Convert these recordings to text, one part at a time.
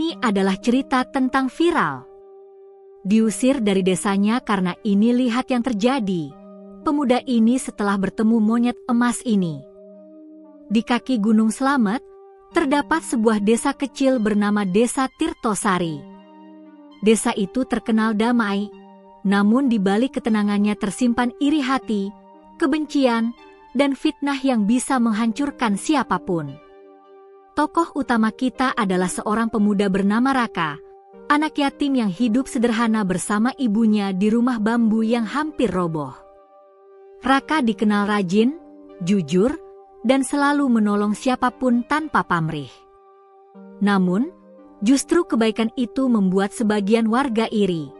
Ini adalah cerita tentang viral. Diusir dari desanya karena ini, lihat yang terjadi. Pemuda ini setelah bertemu monyet emas ini. Di kaki Gunung Slamet, terdapat sebuah desa kecil bernama Desa Tirtosari. Desa itu terkenal damai, namun di balik ketenangannya tersimpan iri hati, kebencian, dan fitnah yang bisa menghancurkan siapapun. Tokoh utama kita adalah seorang pemuda bernama Raka, anak yatim yang hidup sederhana bersama ibunya di rumah bambu yang hampir roboh. Raka dikenal rajin, jujur, dan selalu menolong siapapun tanpa pamrih. Namun, justru kebaikan itu membuat sebagian warga iri.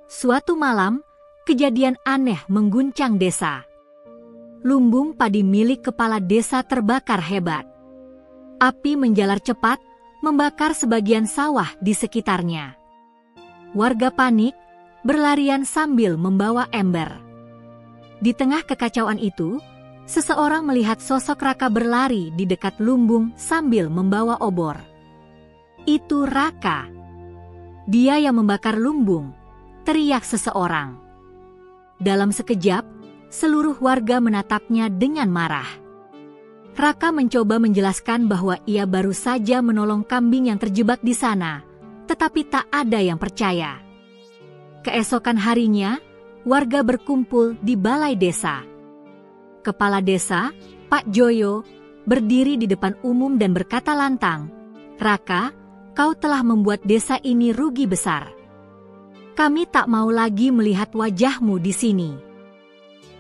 Suatu malam, kejadian aneh mengguncang desa. Lumbung padi milik kepala desa terbakar hebat. Api menjalar cepat, membakar sebagian sawah di sekitarnya. Warga panik, berlarian sambil membawa ember. Di tengah kekacauan itu, seseorang melihat sosok Raka berlari di dekat lumbung sambil membawa obor. Itu Raka. Dia yang membakar lumbung, teriak seseorang. Dalam sekejap, seluruh warga menatapnya dengan marah. Raka mencoba menjelaskan bahwa ia baru saja menolong kambing yang terjebak di sana, tetapi tak ada yang percaya. Keesokan harinya, warga berkumpul di balai desa. Kepala desa, Pak Joyo, berdiri di depan umum dan berkata lantang, "Raka, kau telah membuat desa ini rugi besar. Kami tak mau lagi melihat wajahmu di sini."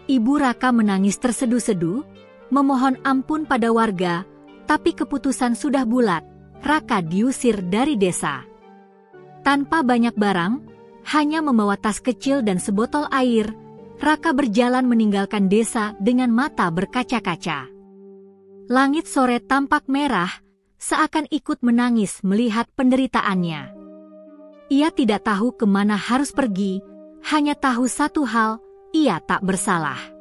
Ibu Raka menangis terseduh-seduh, memohon ampun pada warga, tapi keputusan sudah bulat, Raka diusir dari desa. Tanpa banyak barang, hanya membawa tas kecil dan sebotol air, Raka berjalan meninggalkan desa dengan mata berkaca-kaca. Langit sore tampak merah, seakan ikut menangis melihat penderitaannya. Ia tidak tahu kemana harus pergi, hanya tahu satu hal, ia tak bersalah.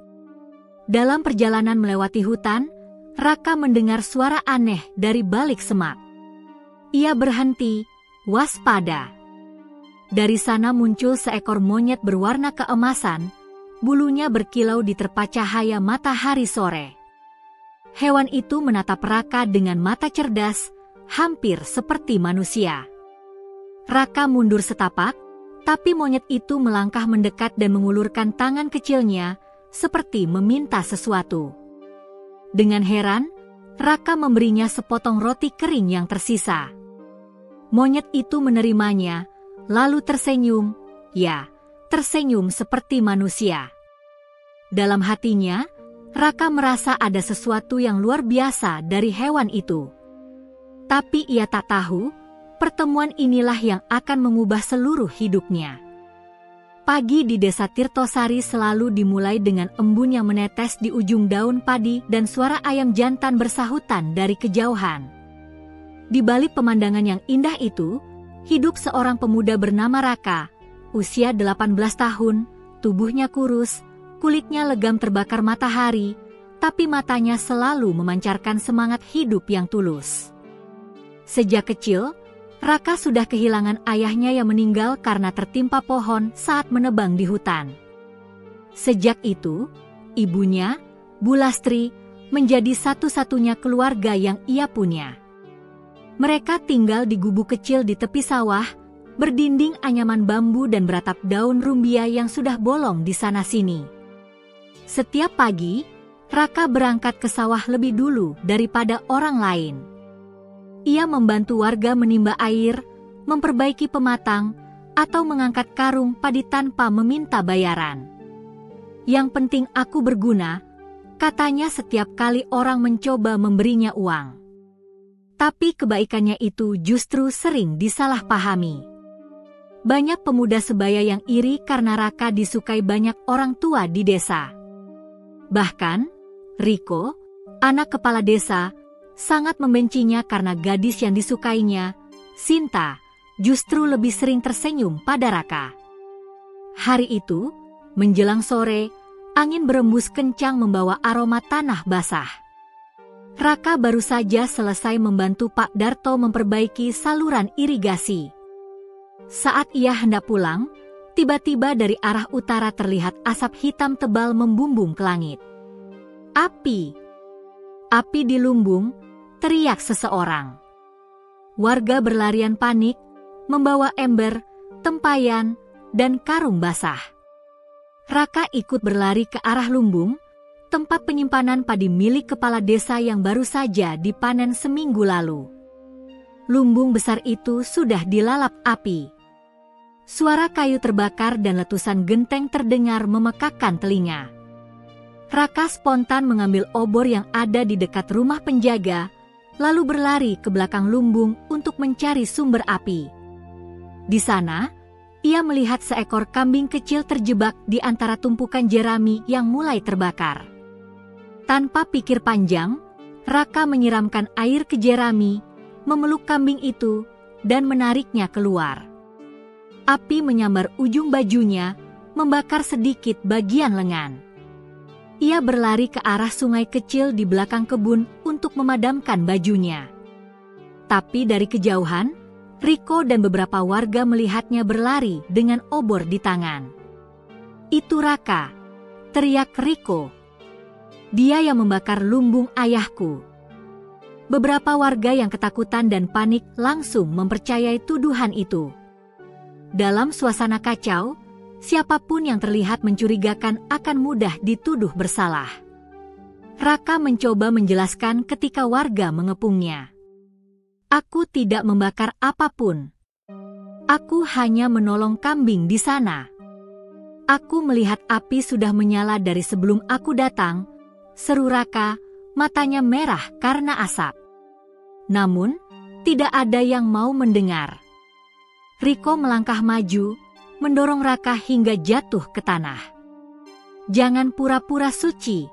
Dalam perjalanan melewati hutan, Raka mendengar suara aneh dari balik semak. Ia berhenti, waspada. Dari sana muncul seekor monyet berwarna keemasan, bulunya berkilau di terpa cahaya matahari sore. Hewan itu menatap Raka dengan mata cerdas, hampir seperti manusia. Raka mundur setapak, tapi monyet itu melangkah mendekat dan mengulurkan tangan kecilnya, seperti meminta sesuatu. Dengan heran, Raka memberinya sepotong roti kering yang tersisa. Monyet itu menerimanya, lalu tersenyum, tersenyum seperti manusia. Dalam hatinya, Raka merasa ada sesuatu yang luar biasa dari hewan itu. Tapi ia tak tahu, pertemuan inilah yang akan mengubah seluruh hidupnya. Pagi di desa Tirtosari selalu dimulai dengan embun yang menetes di ujung daun padi dan suara ayam jantan bersahutan dari kejauhan. Di balik pemandangan yang indah itu, hidup seorang pemuda bernama Raka, usia 18 tahun, tubuhnya kurus, kulitnya legam terbakar matahari, tapi matanya selalu memancarkan semangat hidup yang tulus. Sejak kecil, Raka sudah kehilangan ayahnya yang meninggal karena tertimpa pohon saat menebang di hutan. Sejak itu, ibunya, Bu Lastri, menjadi satu-satunya keluarga yang ia punya. Mereka tinggal di gubuk kecil di tepi sawah, berdinding anyaman bambu dan beratap daun rumbia yang sudah bolong di sana-sini. Setiap pagi, Raka berangkat ke sawah lebih dulu daripada orang lain. Ia membantu warga menimba air, memperbaiki pematang, atau mengangkat karung padi tanpa meminta bayaran. "Yang penting aku berguna," katanya setiap kali orang mencoba memberinya uang. Tapi kebaikannya itu justru sering disalahpahami. Banyak pemuda sebaya yang iri karena Raka disukai banyak orang tua di desa. Bahkan, Riko, anak kepala desa, sangat membencinya karena gadis yang disukainya, Sinta, justru lebih sering tersenyum pada Raka. Hari itu, menjelang sore, angin berembus kencang membawa aroma tanah basah. Raka baru saja selesai membantu Pak Darto memperbaiki saluran irigasi. Saat ia hendak pulang, tiba-tiba dari arah utara terlihat asap hitam tebal membumbung ke langit. Api! Api di lumbung, teriak seseorang. Warga berlarian panik, membawa ember, tempayan, dan karung basah. Raka ikut berlari ke arah lumbung, tempat penyimpanan padi milik kepala desa yang baru saja dipanen seminggu lalu. Lumbung besar itu sudah dilalap api. Suara kayu terbakar dan letusan genteng terdengar memekakkan telinga. Raka spontan mengambil obor yang ada di dekat rumah penjaga, lalu berlari ke belakang lumbung untuk mencari sumber api. Di sana, ia melihat seekor kambing kecil terjebak di antara tumpukan jerami yang mulai terbakar. Tanpa pikir panjang, Raka menyiramkan air ke jerami, memeluk kambing itu, dan menariknya keluar. Api menyambar ujung bajunya, membakar sedikit bagian lengan. Ia berlari ke arah sungai kecil di belakang kebun untuk memadamkan bajunya. Tapi dari kejauhan, Riko dan beberapa warga melihatnya berlari dengan obor di tangan. "Itu Raka!" teriak Riko. "Dia yang membakar lumbung ayahku." Beberapa warga yang ketakutan dan panik langsung mempercayai tuduhan itu. Dalam suasana kacau, siapapun yang terlihat mencurigakan akan mudah dituduh bersalah. Raka mencoba menjelaskan ketika warga mengepungnya. "Aku tidak membakar apapun. Aku hanya menolong kambing di sana. Aku melihat api sudah menyala dari sebelum aku datang," seru Raka, matanya merah karena asap. Namun, tidak ada yang mau mendengar. Riko melangkah maju, mendorong Raka hingga jatuh ke tanah. "Jangan pura-pura suci.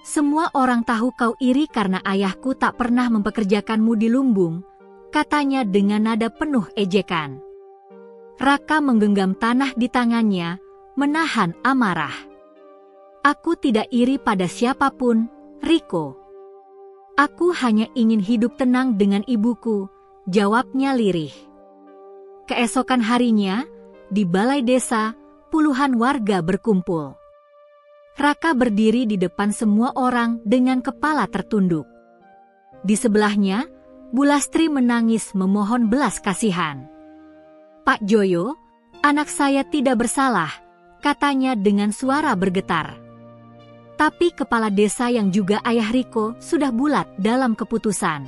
Semua orang tahu kau iri karena ayahku tak pernah mempekerjakanmu di lumbung," katanya dengan nada penuh ejekan. Raka menggenggam tanah di tangannya, menahan amarah. "Aku tidak iri pada siapapun, Riko. Aku hanya ingin hidup tenang dengan ibuku," jawabnya lirih. Keesokan harinya, di balai desa, puluhan warga berkumpul. Raka berdiri di depan semua orang dengan kepala tertunduk. Di sebelahnya, Bulastri menangis memohon belas kasihan. "Pak Joyo, anak saya tidak bersalah," katanya dengan suara bergetar. Tapi kepala desa yang juga ayah Riko sudah bulat dalam keputusan.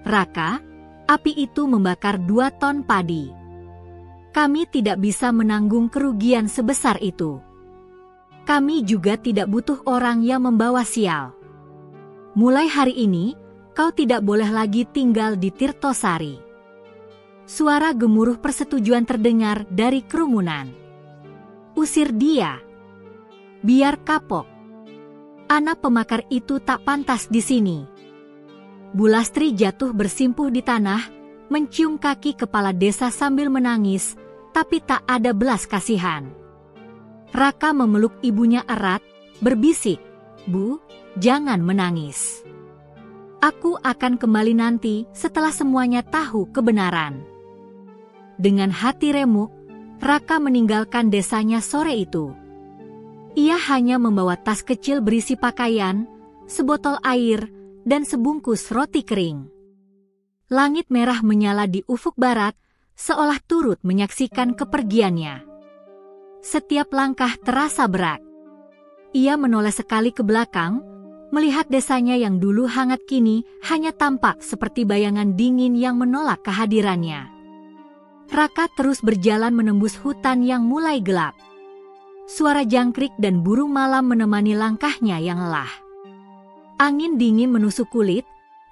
"Raka, api itu membakar 2 ton padi. Kami tidak bisa menanggung kerugian sebesar itu. Kami juga tidak butuh orang yang membawa sial. Mulai hari ini, kau tidak boleh lagi tinggal di Tirtosari." Suara gemuruh persetujuan terdengar dari kerumunan. "Usir dia. Biar kapok. Anak pemakar itu tak pantas di sini." Bulastri jatuh bersimpuh di tanah, mencium kaki kepala desa sambil menangis, tapi tak ada belas kasihan. Raka memeluk ibunya erat, berbisik, "Bu, jangan menangis. Aku akan kembali nanti setelah semuanya tahu kebenaran." Dengan hati remuk, Raka meninggalkan desanya sore itu. Ia hanya membawa tas kecil berisi pakaian, sebotol air, dan sebungkus roti kering. Langit merah menyala di ufuk barat, seolah turut menyaksikan kepergiannya. Setiap langkah terasa berat. Ia menoleh sekali ke belakang, melihat desanya yang dulu hangat kini hanya tampak seperti bayangan dingin yang menolak kehadirannya. Raka terus berjalan menembus hutan yang mulai gelap. Suara jangkrik dan burung malam menemani langkahnya yang lelah. Angin dingin menusuk kulit,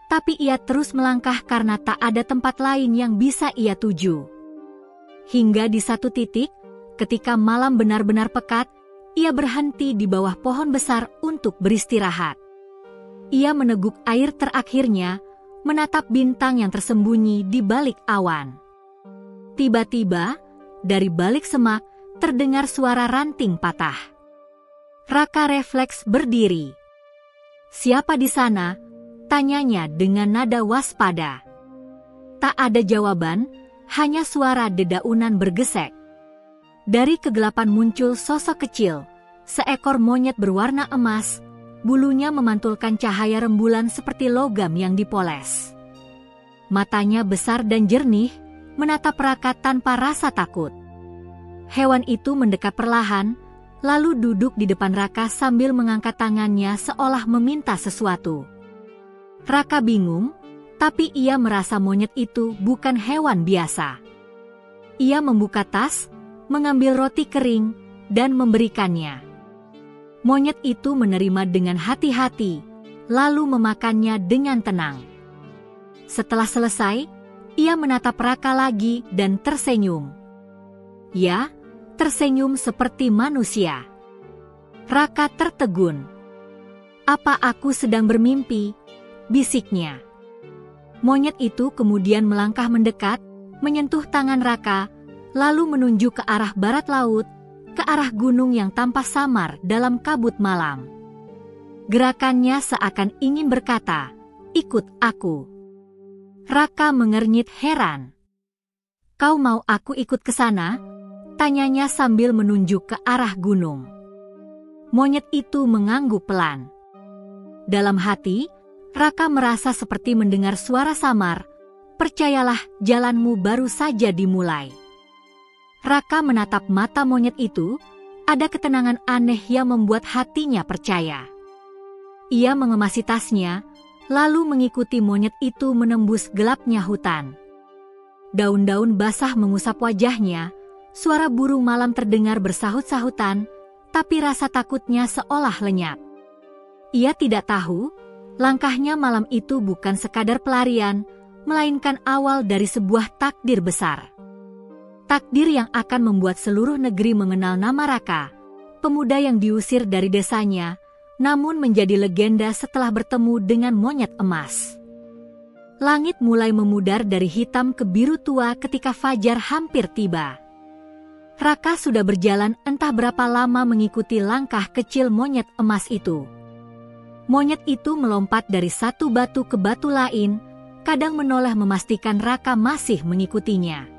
tapi ia terus melangkah karena tak ada tempat lain yang bisa ia tuju. Hingga di satu titik, ketika malam benar-benar pekat, ia berhenti di bawah pohon besar untuk beristirahat. Ia meneguk air terakhirnya, menatap bintang yang tersembunyi di balik awan. Tiba-tiba, dari balik semak, terdengar suara ranting patah. Raka refleks berdiri. Siapa di sana? Tanyanya dengan nada waspada. Tak ada jawaban, hanya suara dedaunan bergesek. Dari kegelapan muncul sosok kecil, seekor monyet berwarna emas, bulunya memantulkan cahaya rembulan seperti logam yang dipoles. Matanya besar dan jernih, menatap Raka tanpa rasa takut. Hewan itu mendekat perlahan, lalu duduk di depan Raka sambil mengangkat tangannya seolah meminta sesuatu. Raka bingung, tapi ia merasa monyet itu bukan hewan biasa. Ia membuka tas, mengambil roti kering, dan memberikannya. Monyet itu menerima dengan hati-hati, lalu memakannya dengan tenang. Setelah selesai, ia menatap Raka lagi dan tersenyum. Ya, tersenyum seperti manusia. Raka tertegun. "Apa aku sedang bermimpi?" bisiknya. Monyet itu kemudian melangkah mendekat, menyentuh tangan Raka, lalu menunjuk ke arah barat laut, ke arah gunung yang tampak samar dalam kabut malam. Gerakannya seakan ingin berkata, "Ikut aku." Raka mengernyit heran. "Kau mau aku ikut ke sana?" tanyanya sambil menunjuk ke arah gunung. Monyet itu mengangguk pelan. Dalam hati, Raka merasa seperti mendengar suara samar, "Percayalah, jalanmu baru saja dimulai." Raka menatap mata monyet itu, ada ketenangan aneh yang membuat hatinya percaya. Ia mengemasi tasnya, lalu mengikuti monyet itu menembus gelapnya hutan. Daun-daun basah mengusap wajahnya, suara burung malam terdengar bersahut-sahutan, tapi rasa takutnya seolah lenyap. Ia tidak tahu, langkahnya malam itu bukan sekadar pelarian, melainkan awal dari sebuah takdir besar. Takdir yang akan membuat seluruh negeri mengenal nama Raka, pemuda yang diusir dari desanya, namun menjadi legenda setelah bertemu dengan monyet emas. Langit mulai memudar dari hitam ke biru tua ketika fajar hampir tiba. Raka sudah berjalan entah berapa lama mengikuti langkah kecil monyet emas itu. Monyet itu melompat dari satu batu ke batu lain, kadang menoleh memastikan Raka masih mengikutinya.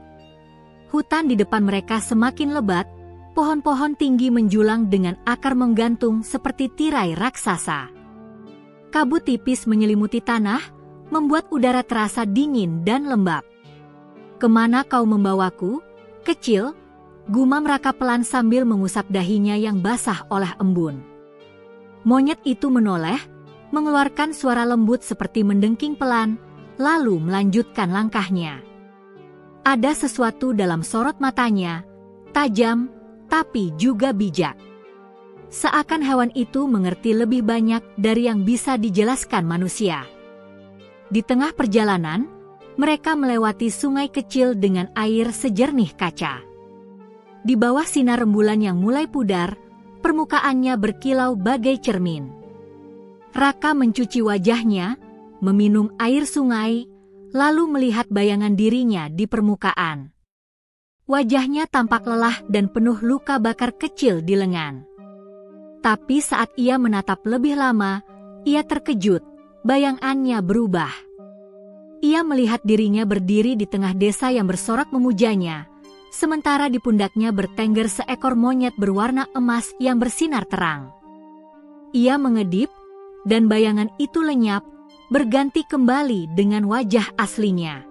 Hutan di depan mereka semakin lebat, pohon-pohon tinggi menjulang dengan akar menggantung seperti tirai raksasa. Kabut tipis menyelimuti tanah, membuat udara terasa dingin dan lembab. "Kemana kau membawaku, kecil?" gumam Raka pelan sambil mengusap dahinya yang basah oleh embun. Monyet itu menoleh, mengeluarkan suara lembut seperti mendengking pelan, lalu melanjutkan langkahnya. Ada sesuatu dalam sorot matanya, tajam, tapi juga bijak. Seakan hewan itu mengerti lebih banyak dari yang bisa dijelaskan manusia. Di tengah perjalanan, mereka melewati sungai kecil dengan air sejernih kaca. Di bawah sinar rembulan yang mulai pudar, permukaannya berkilau bagai cermin. Raka mencuci wajahnya, meminum air sungai, lalu melihat bayangan dirinya di permukaan. Wajahnya tampak lelah dan penuh luka bakar kecil di lengan. Tapi saat ia menatap lebih lama, ia terkejut, bayangannya berubah. Ia melihat dirinya berdiri di tengah desa yang bersorak memujanya, sementara di pundaknya bertengger seekor monyet berwarna emas yang bersinar terang. Ia mengedip, dan bayangan itu lenyap, berganti kembali dengan wajah aslinya.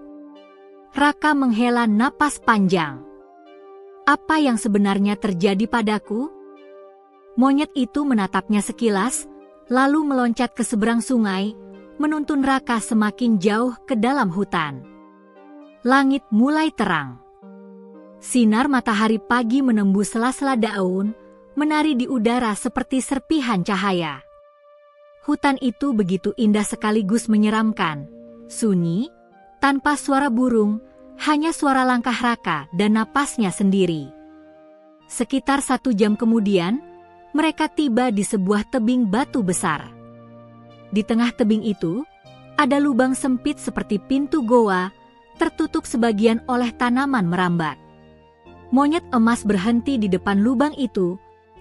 Raka menghela napas panjang. "Apa yang sebenarnya terjadi padaku?" Monyet itu menatapnya sekilas, lalu meloncat ke seberang sungai, menuntun Raka semakin jauh ke dalam hutan. Langit mulai terang. Sinar matahari pagi menembus sela-sela daun, menari di udara seperti serpihan cahaya. Hutan itu begitu indah sekaligus menyeramkan, sunyi, tanpa suara burung, hanya suara langkah Raka dan napasnya sendiri. Sekitar 1 jam kemudian, mereka tiba di sebuah tebing batu besar. Di tengah tebing itu, ada lubang sempit seperti pintu goa, tertutup sebagian oleh tanaman merambat. Monyet emas berhenti di depan lubang itu,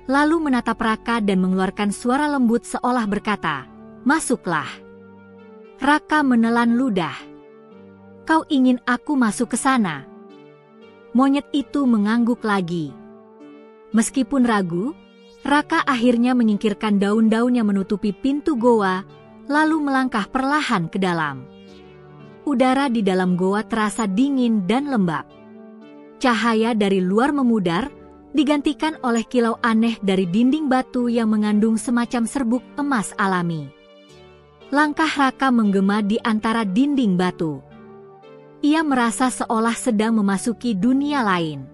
lalu menatap Raka dan mengeluarkan suara lembut seolah berkata, "Masuklah." Raka menelan ludah. Kau ingin aku masuk ke sana? Monyet itu mengangguk lagi. Meskipun ragu, Raka akhirnya menyingkirkan daun-daun yang menutupi pintu goa, lalu melangkah perlahan ke dalam. Udara di dalam goa terasa dingin dan lembab. Cahaya dari luar memudar, digantikan oleh kilau aneh dari dinding batu yang mengandung semacam serbuk emas alami. Langkah Raka menggema di antara dinding batu. Ia merasa seolah sedang memasuki dunia lain.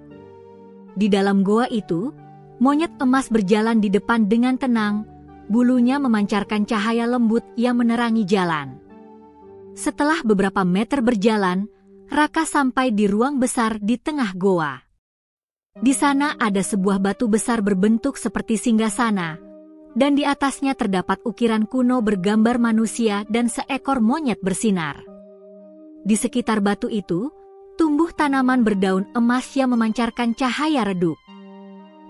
Di dalam goa itu, monyet emas berjalan di depan dengan tenang, bulunya memancarkan cahaya lembut yang menerangi jalan. Setelah beberapa meter berjalan, Raka sampai di ruang besar di tengah goa. Di sana ada sebuah batu besar berbentuk seperti singgasana, dan di atasnya terdapat ukiran kuno bergambar manusia dan seekor monyet bersinar. Di sekitar batu itu, tumbuh tanaman berdaun emas yang memancarkan cahaya redup.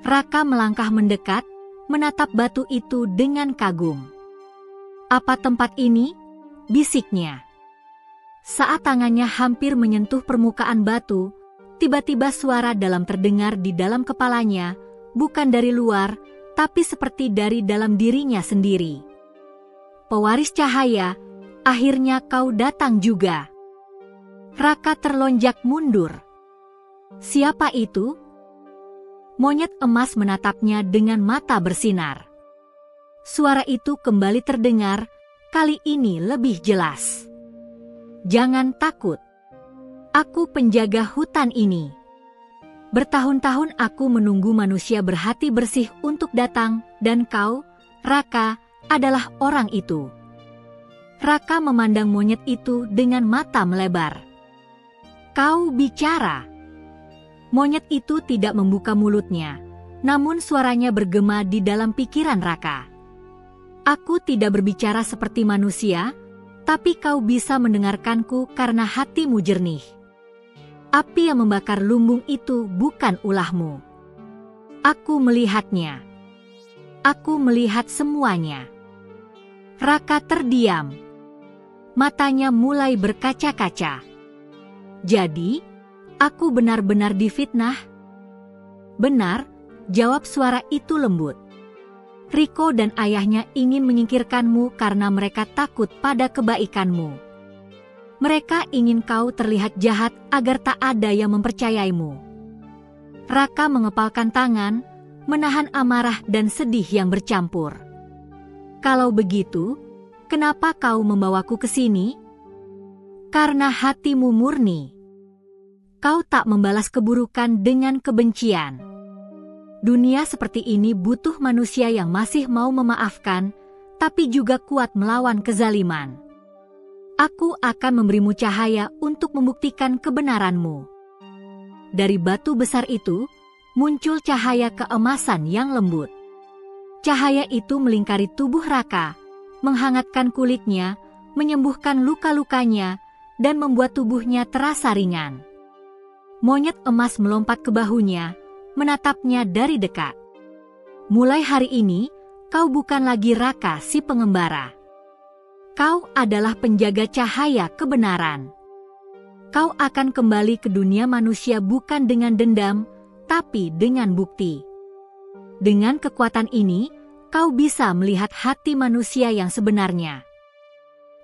Raka melangkah mendekat, menatap batu itu dengan kagum. "Apa tempat ini?" bisiknya. Saat tangannya hampir menyentuh permukaan batu, tiba-tiba suara dalam terdengar di dalam kepalanya, bukan dari luar, tapi seperti dari dalam dirinya sendiri. "Pewaris cahaya, akhirnya kau datang juga." Raka terlonjak mundur. "Siapa itu?" Monyet emas menatapnya dengan mata bersinar. Suara itu kembali terdengar, kali ini lebih jelas. "Jangan takut. Aku penjaga hutan ini. Bertahun-tahun aku menunggu manusia berhati bersih untuk datang, dan kau, Raka, adalah orang itu." Raka memandang monyet itu dengan mata melebar. "Kau bicara." Monyet itu tidak membuka mulutnya, namun suaranya bergema di dalam pikiran Raka. "Aku tidak berbicara seperti manusia, tapi kau bisa mendengarkanku karena hatimu jernih. Api yang membakar lumbung itu bukan ulahmu. Aku melihatnya. Aku melihat semuanya." Raka terdiam. Matanya mulai berkaca-kaca. "Jadi, aku benar-benar difitnah?" "Benar," jawab suara itu lembut. "Riko dan ayahnya ingin menyingkirkanmu karena mereka takut pada kebaikanmu. Mereka ingin kau terlihat jahat agar tak ada yang mempercayaimu." Raka mengepalkan tangan, menahan amarah dan sedih yang bercampur. "Kalau begitu, kenapa kau membawaku ke sini?" "Karena hatimu murni. Kau tak membalas keburukan dengan kebencian. Dunia seperti ini butuh manusia yang masih mau memaafkan, tapi juga kuat melawan kezaliman. Aku akan memberimu cahaya untuk membuktikan kebenaranmu." Dari batu besar itu, muncul cahaya keemasan yang lembut. Cahaya itu melingkari tubuh Raka, menghangatkan kulitnya, menyembuhkan luka-lukanya, dan membuat tubuhnya terasa ringan. Monyet emas melompat ke bahunya, menatapnya dari dekat. "Mulai hari ini, kau bukan lagi Raka si pengembara. Kau adalah penjaga cahaya kebenaran. Kau akan kembali ke dunia manusia bukan dengan dendam, tapi dengan bukti. Dengan kekuatan ini, kau bisa melihat hati manusia yang sebenarnya."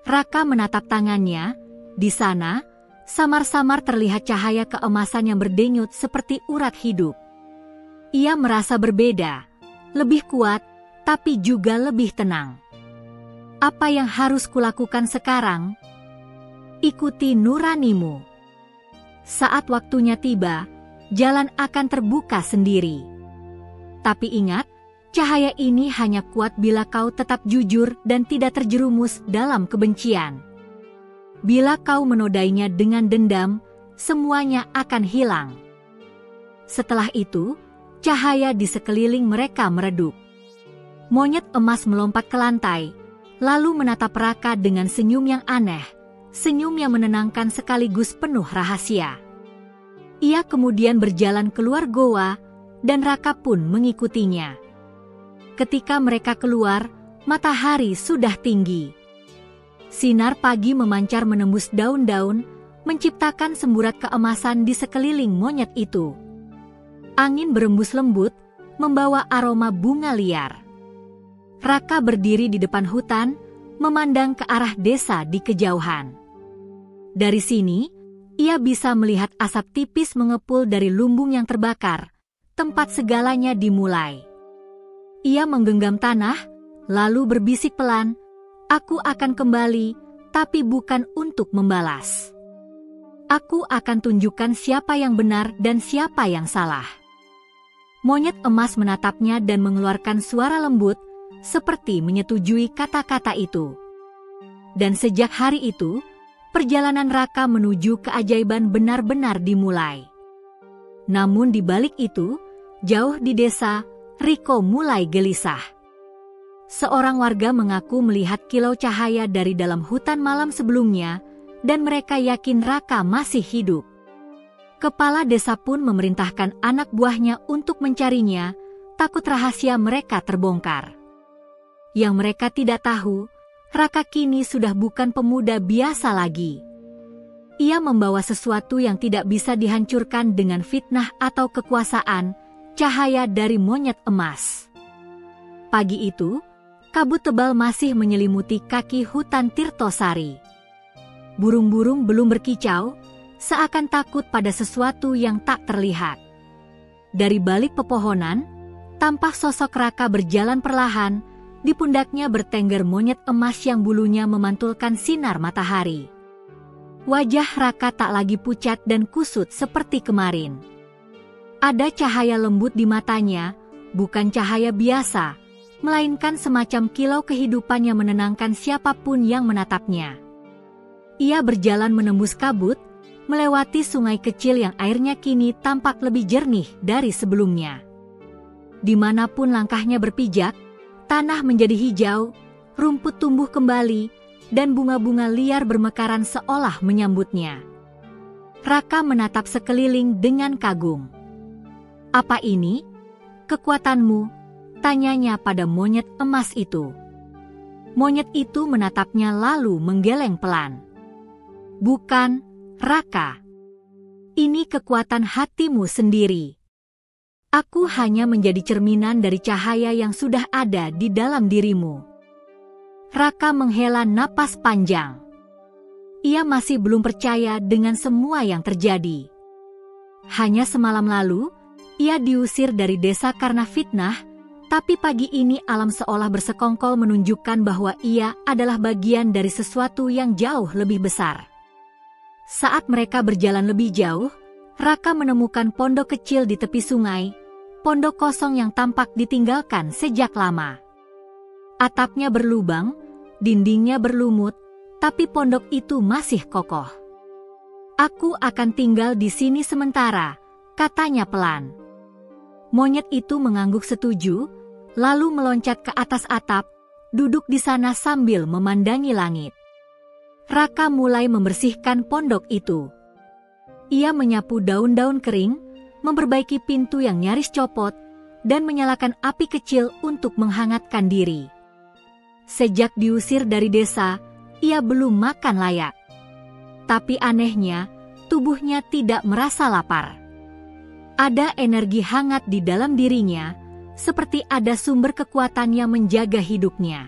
Raka menatap tangannya. Di sana, samar-samar terlihat cahaya keemasan yang berdenyut seperti urat hidup. Ia merasa berbeda, lebih kuat, tapi juga lebih tenang. "Apa yang harus kulakukan sekarang?" "Ikuti nuranimu. Saat waktunya tiba, jalan akan terbuka sendiri. Tapi ingat, cahaya ini hanya kuat bila kau tetap jujur dan tidak terjerumus dalam kebencian. Bila kau menodainya dengan dendam, semuanya akan hilang." Setelah itu, cahaya di sekeliling mereka meredup. Monyet emas melompat ke lantai, lalu menatap Raka dengan senyum yang aneh, senyum yang menenangkan sekaligus penuh rahasia. Ia kemudian berjalan keluar goa, dan Raka pun mengikutinya. Ketika mereka keluar, matahari sudah tinggi. Sinar pagi memancar menembus daun-daun, menciptakan semburat keemasan di sekeliling monyet itu. Angin berembus lembut, membawa aroma bunga liar. Raka berdiri di depan hutan, memandang ke arah desa di kejauhan. Dari sini, ia bisa melihat asap tipis mengepul dari lumbung yang terbakar, tempat segalanya dimulai. Ia menggenggam tanah, lalu berbisik pelan, "Aku akan kembali, tapi bukan untuk membalas. Aku akan tunjukkan siapa yang benar dan siapa yang salah." Monyet emas menatapnya dan mengeluarkan suara lembut, seperti menyetujui kata-kata itu. Dan sejak hari itu, perjalanan Raka menuju keajaiban benar-benar dimulai. Namun di balik itu, jauh di desa, Riko mulai gelisah. Seorang warga mengaku melihat kilau cahaya dari dalam hutan malam sebelumnya, dan mereka yakin Raka masih hidup. Kepala desa pun memerintahkan anak buahnya untuk mencarinya, takut rahasia mereka terbongkar. Yang mereka tidak tahu, Raka kini sudah bukan pemuda biasa lagi. Ia membawa sesuatu yang tidak bisa dihancurkan dengan fitnah atau kekuasaan, cahaya dari monyet emas. Pagi itu, kabut tebal masih menyelimuti kaki hutan Tirtosari. Burung-burung belum berkicau, seakan takut pada sesuatu yang tak terlihat. Dari balik pepohonan, tampak sosok Raka berjalan perlahan, di pundaknya bertengger monyet emas yang bulunya memantulkan sinar matahari. Wajah Raka tak lagi pucat dan kusut seperti kemarin. Ada cahaya lembut di matanya, bukan cahaya biasa, melainkan semacam kilau kehidupan yang menenangkan siapapun yang menatapnya. Ia berjalan menembus kabut, melewati sungai kecil yang airnya kini tampak lebih jernih dari sebelumnya. Dimanapun langkahnya berpijak, tanah menjadi hijau, rumput tumbuh kembali, dan bunga-bunga liar bermekaran seolah menyambutnya. Raka menatap sekeliling dengan kagum. "Apa ini? Kekuatanmu?" tanyanya pada monyet emas itu. Monyet itu menatapnya lalu menggeleng pelan. "Bukan, Raka. Ini kekuatan hatimu sendiri. Aku hanya menjadi cerminan dari cahaya yang sudah ada di dalam dirimu." Raka menghela napas panjang. Ia masih belum percaya dengan semua yang terjadi. Hanya semalam lalu, ia diusir dari desa karena fitnah, tapi pagi ini alam seolah bersekongkol menunjukkan bahwa ia adalah bagian dari sesuatu yang jauh lebih besar. Saat mereka berjalan lebih jauh, Raka menemukan pondok kecil di tepi sungai, pondok kosong yang tampak ditinggalkan sejak lama. Atapnya berlubang, dindingnya berlumut, tapi pondok itu masih kokoh. "Aku akan tinggal di sini sementara," katanya pelan. Monyet itu mengangguk setuju, lalu meloncat ke atas atap, duduk di sana sambil memandangi langit. Raka mulai membersihkan pondok itu. Ia menyapu daun-daun kering, memperbaiki pintu yang nyaris copot, dan menyalakan api kecil untuk menghangatkan diri. Sejak diusir dari desa, ia belum makan layak. Tapi anehnya, tubuhnya tidak merasa lapar. Ada energi hangat di dalam dirinya, seperti ada sumber kekuatan yang menjaga hidupnya.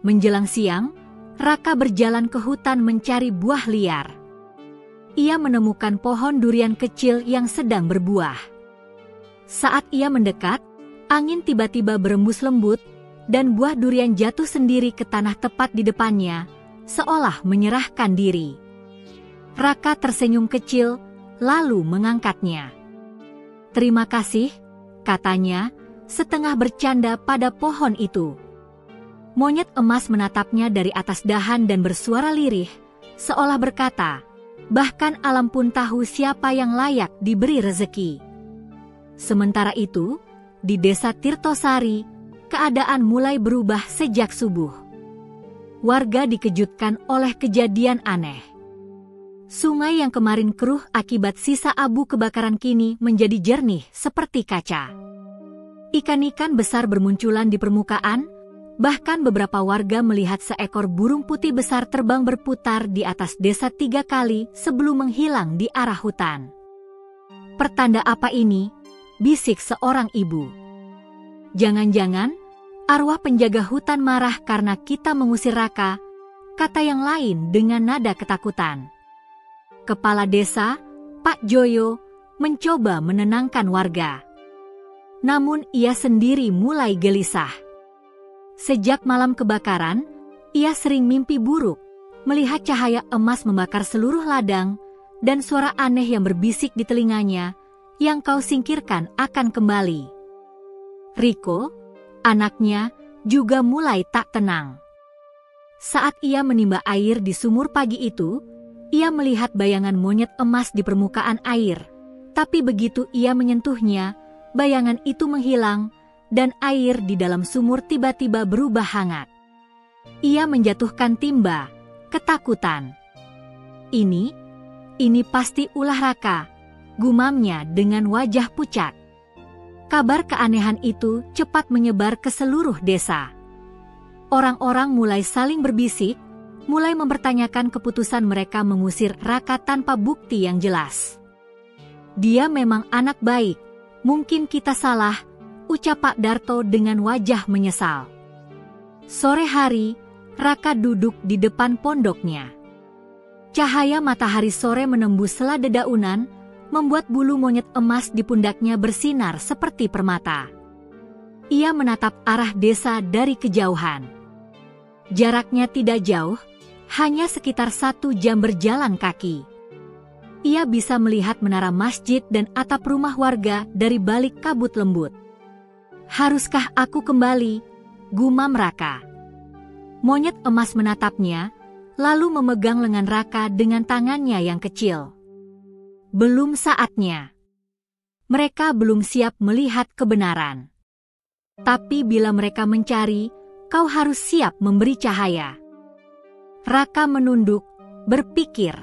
Menjelang siang, Raka berjalan ke hutan mencari buah liar. Ia menemukan pohon durian kecil yang sedang berbuah. Saat ia mendekat, angin tiba-tiba berembus lembut, dan buah durian jatuh sendiri ke tanah tepat di depannya, seolah menyerahkan diri. Raka tersenyum kecil, lalu mengangkatnya. "Terima kasih," katanya, setengah bercanda pada pohon itu. Monyet emas menatapnya dari atas dahan dan bersuara lirih, seolah berkata, "Bahkan alam pun tahu siapa yang layak diberi rezeki." Sementara itu, di desa Tirtosari, keadaan mulai berubah sejak subuh. Warga dikejutkan oleh kejadian aneh. Sungai yang kemarin keruh akibat sisa abu kebakaran kini menjadi jernih seperti kaca. Ikan-ikan besar bermunculan di permukaan, Bahkan beberapa warga melihat seekor burung putih besar terbang berputar di atas desa 3 kali sebelum menghilang di arah hutan. "Pertanda apa ini?" bisik seorang ibu. "Jangan-jangan arwah penjaga hutan marah karena kita mengusir Raka," kata yang lain dengan nada ketakutan. Kepala desa, Pak Joyo, mencoba menenangkan warga. Namun ia sendiri mulai gelisah. Sejak malam kebakaran, ia sering mimpi buruk, melihat cahaya emas membakar seluruh ladang, dan suara aneh yang berbisik di telinganya, yang kau singkirkan akan kembali. Riko, anaknya, juga mulai tak tenang. Saat ia menimba air di sumur pagi itu, ia melihat bayangan monyet emas di permukaan air, tapi begitu ia menyentuhnya, bayangan itu menghilang, dan air di dalam sumur tiba-tiba berubah hangat. Ia menjatuhkan timba, ketakutan. Ini pasti ulah Raka," gumamnya dengan wajah pucat. Kabar keanehan itu cepat menyebar ke seluruh desa. Orang-orang mulai saling berbisik, mulai mempertanyakan keputusan mereka mengusir Raka tanpa bukti yang jelas. "Dia memang anak baik, mungkin kita salah," ucap Pak Darto dengan wajah menyesal. Sore hari, Raka duduk di depan pondoknya. Cahaya matahari sore menembus sela dedaunan, membuat bulu monyet emas di pundaknya bersinar seperti permata. Ia menatap arah desa dari kejauhan. Jaraknya tidak jauh, hanya sekitar 1 jam berjalan kaki. Ia bisa melihat menara masjid dan atap rumah warga dari balik kabut lembut. "Haruskah aku kembali?" gumam Raka. Monyet emas menatapnya, lalu memegang lengan Raka dengan tangannya yang kecil. "Belum saatnya. Mereka belum siap melihat kebenaran. Tapi bila mereka mencari, kau harus siap memberi cahaya." Raka menunduk, berpikir.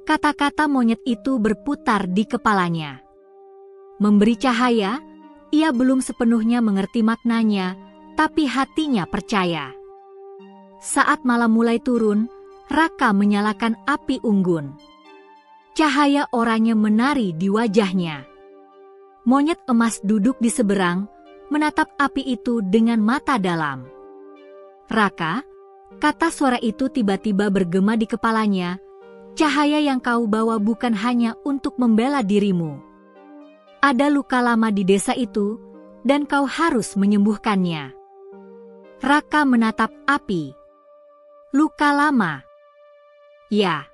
Kata-kata monyet itu berputar di kepalanya. Memberi cahaya? Ia belum sepenuhnya mengerti maknanya, tapi hatinya percaya. Saat malam mulai turun, Raka menyalakan api unggun. Cahaya oranye menari di wajahnya. Monyet emas duduk di seberang, menatap api itu dengan mata dalam. "Raka," kata suara itu tiba-tiba bergema di kepalanya, "cahaya yang kau bawa bukan hanya untuk membela dirimu. Ada luka lama di desa itu, dan kau harus menyembuhkannya." Raka menatap api. Luka lama? Ya.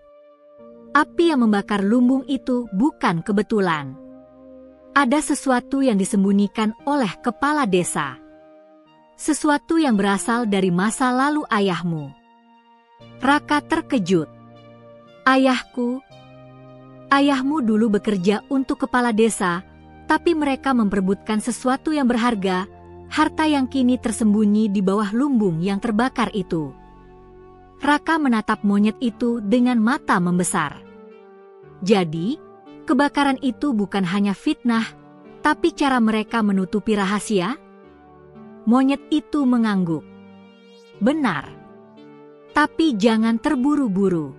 Api yang membakar lumbung itu bukan kebetulan. Ada sesuatu yang disembunyikan oleh kepala desa. Sesuatu yang berasal dari masa lalu ayahmu. Raka terkejut. "Ayahku?" "Ayahmu dulu bekerja untuk kepala desa, tapi mereka memperebutkan sesuatu yang berharga, harta yang kini tersembunyi di bawah lumbung yang terbakar itu." Raka menatap monyet itu dengan mata membesar. "Jadi, kebakaran itu bukan hanya fitnah, tapi cara mereka menutupi rahasia?" Monyet itu mengangguk. "Benar. Tapi jangan terburu-buru.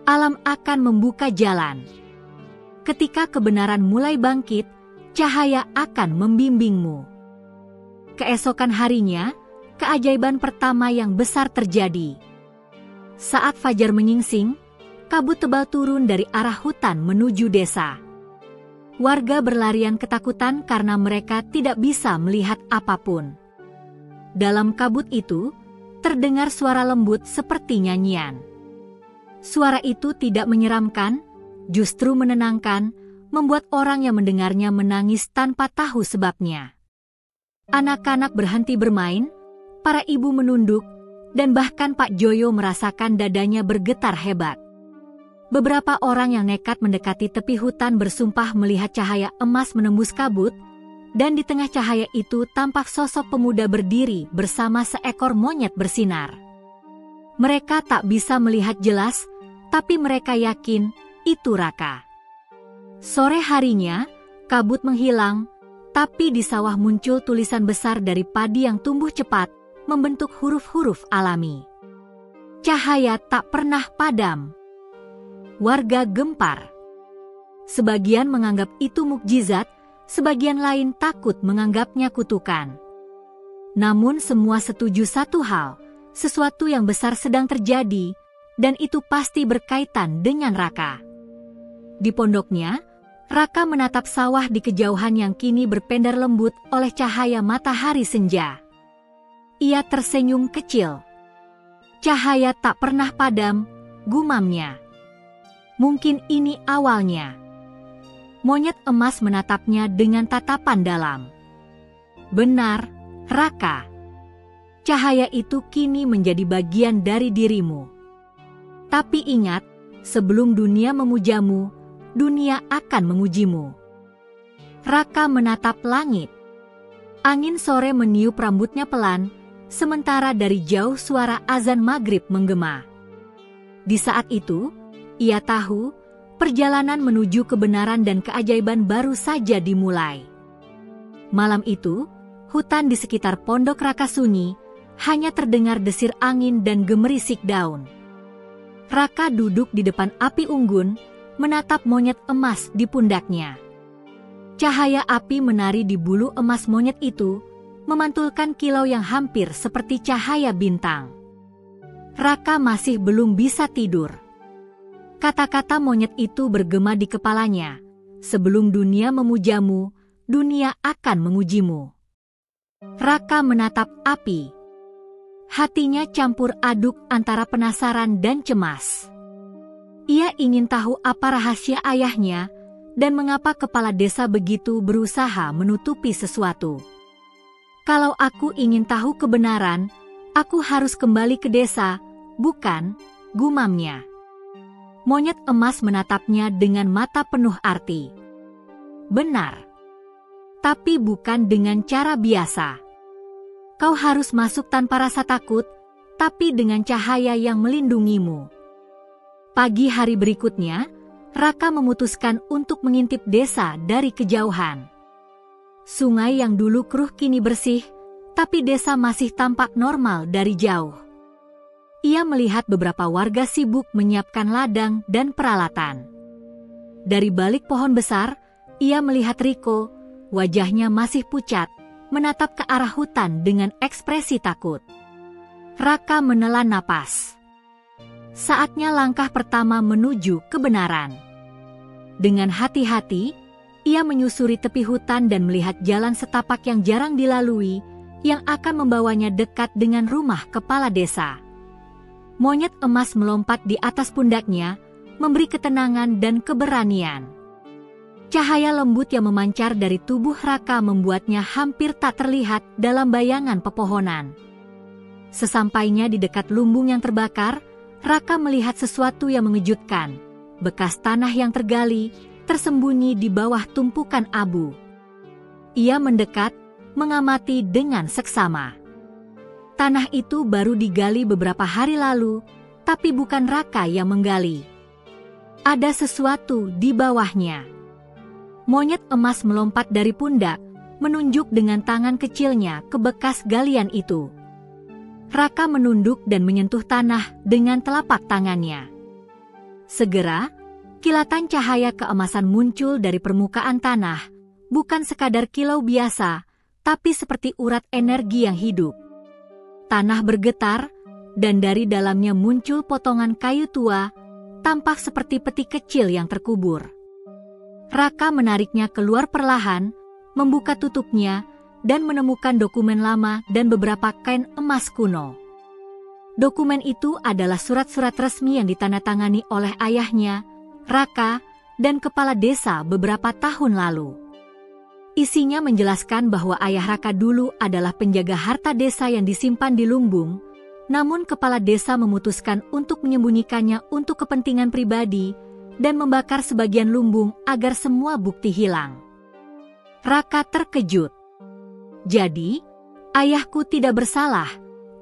Alam akan membuka jalan. Ketika kebenaran mulai bangkit, cahaya akan membimbingmu." Keesokan harinya, keajaiban pertama yang besar terjadi. Saat fajar menyingsing, kabut tebal turun dari arah hutan menuju desa. Warga berlarian ketakutan karena mereka tidak bisa melihat apapun. Dalam kabut itu, terdengar suara lembut seperti nyanyian. Suara itu tidak menyeramkan, justru menenangkan, membuat orang yang mendengarnya menangis tanpa tahu sebabnya. Anak-anak berhenti bermain, para ibu menunduk, dan bahkan Pak Joyo merasakan dadanya bergetar hebat. Beberapa orang yang nekat mendekati tepi hutan bersumpah melihat cahaya emas menembus kabut, dan di tengah cahaya itu tampak sosok pemuda berdiri bersama seekor monyet bersinar. Mereka tak bisa melihat jelas, tapi mereka yakin itu Raka. Sore harinya, kabut menghilang, tapi di sawah muncul tulisan besar dari padi yang tumbuh cepat, membentuk huruf-huruf alami. Cahaya tak pernah padam. Warga gempar. Sebagian menganggap itu mukjizat, sebagian lain takut menganggapnya kutukan. Namun semua setuju satu hal, sesuatu yang besar sedang terjadi, dan itu pasti berkaitan dengan Raka. Di pondoknya, Raka menatap sawah di kejauhan yang kini berpendar lembut oleh cahaya matahari senja. Ia tersenyum kecil. Cahaya tak pernah padam, gumamnya. Mungkin ini awalnya. Monyet emas menatapnya dengan tatapan dalam. Benar, Raka. Cahaya itu kini menjadi bagian dari dirimu. Tapi ingat, sebelum dunia memujamu, dunia akan memujimu. Raka menatap langit. Angin sore meniup rambutnya pelan, sementara dari jauh suara azan maghrib menggema. Di saat itu, ia tahu perjalanan menuju kebenaran dan keajaiban baru saja dimulai. Malam itu, hutan di sekitar pondok Raka sunyi, hanya terdengar desir angin dan gemerisik daun. Raka duduk di depan api unggun, menatap monyet emas di pundaknya. Cahaya api menari di bulu emas monyet itu, memantulkan kilau yang hampir seperti cahaya bintang. Raka masih belum bisa tidur. Kata-kata monyet itu bergema di kepalanya. Sebelum dunia memujamu, dunia akan mengujimu. Raka menatap api. Hatinya campur aduk antara penasaran dan cemas. Ia ingin tahu apa rahasia ayahnya dan mengapa kepala desa begitu berusaha menutupi sesuatu. Kalau aku ingin tahu kebenaran, aku harus kembali ke desa, bukan? Gumamnya. Monyet emas menatapnya dengan mata penuh arti. Benar. Tapi bukan dengan cara biasa. Kau harus masuk tanpa rasa takut, tapi dengan cahaya yang melindungimu. Pagi hari berikutnya, Raka memutuskan untuk mengintip desa dari kejauhan. Sungai yang dulu keruh kini bersih, tapi desa masih tampak normal dari jauh. Ia melihat beberapa warga sibuk menyiapkan ladang dan peralatan. Dari balik pohon besar, ia melihat Riko, wajahnya masih pucat, menatap ke arah hutan dengan ekspresi takut. Raka menelan napas. Saatnya langkah pertama menuju kebenaran. Dengan hati-hati, ia menyusuri tepi hutan dan melihat jalan setapak yang jarang dilalui, yang akan membawanya dekat dengan rumah kepala desa. Monyet emas melompat di atas pundaknya, memberi ketenangan dan keberanian. Cahaya lembut yang memancar dari tubuh Raka membuatnya hampir tak terlihat dalam bayangan pepohonan. Sesampainya di dekat lumbung yang terbakar, Raka melihat sesuatu yang mengejutkan. Bekas tanah yang tergali, tersembunyi di bawah tumpukan abu. Ia mendekat, mengamati dengan seksama. Tanah itu baru digali beberapa hari lalu, tapi bukan Raka yang menggali. Ada sesuatu di bawahnya. Monyet emas melompat dari pundak, menunjuk dengan tangan kecilnya ke bekas galian itu. Raka menunduk dan menyentuh tanah dengan telapak tangannya. Segera, kilatan cahaya keemasan muncul dari permukaan tanah, bukan sekadar kilau biasa, tapi seperti urat energi yang hidup. Tanah bergetar, dan dari dalamnya muncul potongan kayu tua, tampak seperti peti kecil yang terkubur. Raka menariknya keluar perlahan, membuka tutupnya, dan menemukan dokumen lama dan beberapa kain emas kuno. Dokumen itu adalah surat-surat resmi yang ditandatangani oleh ayahnya, Raka, dan kepala desa beberapa tahun lalu. Isinya menjelaskan bahwa ayah Raka dulu adalah penjaga harta desa yang disimpan di lumbung, namun kepala desa memutuskan untuk menyembunyikannya untuk kepentingan pribadi dan membakar sebagian lumbung agar semua bukti hilang. Raka terkejut. Jadi, ayahku tidak bersalah,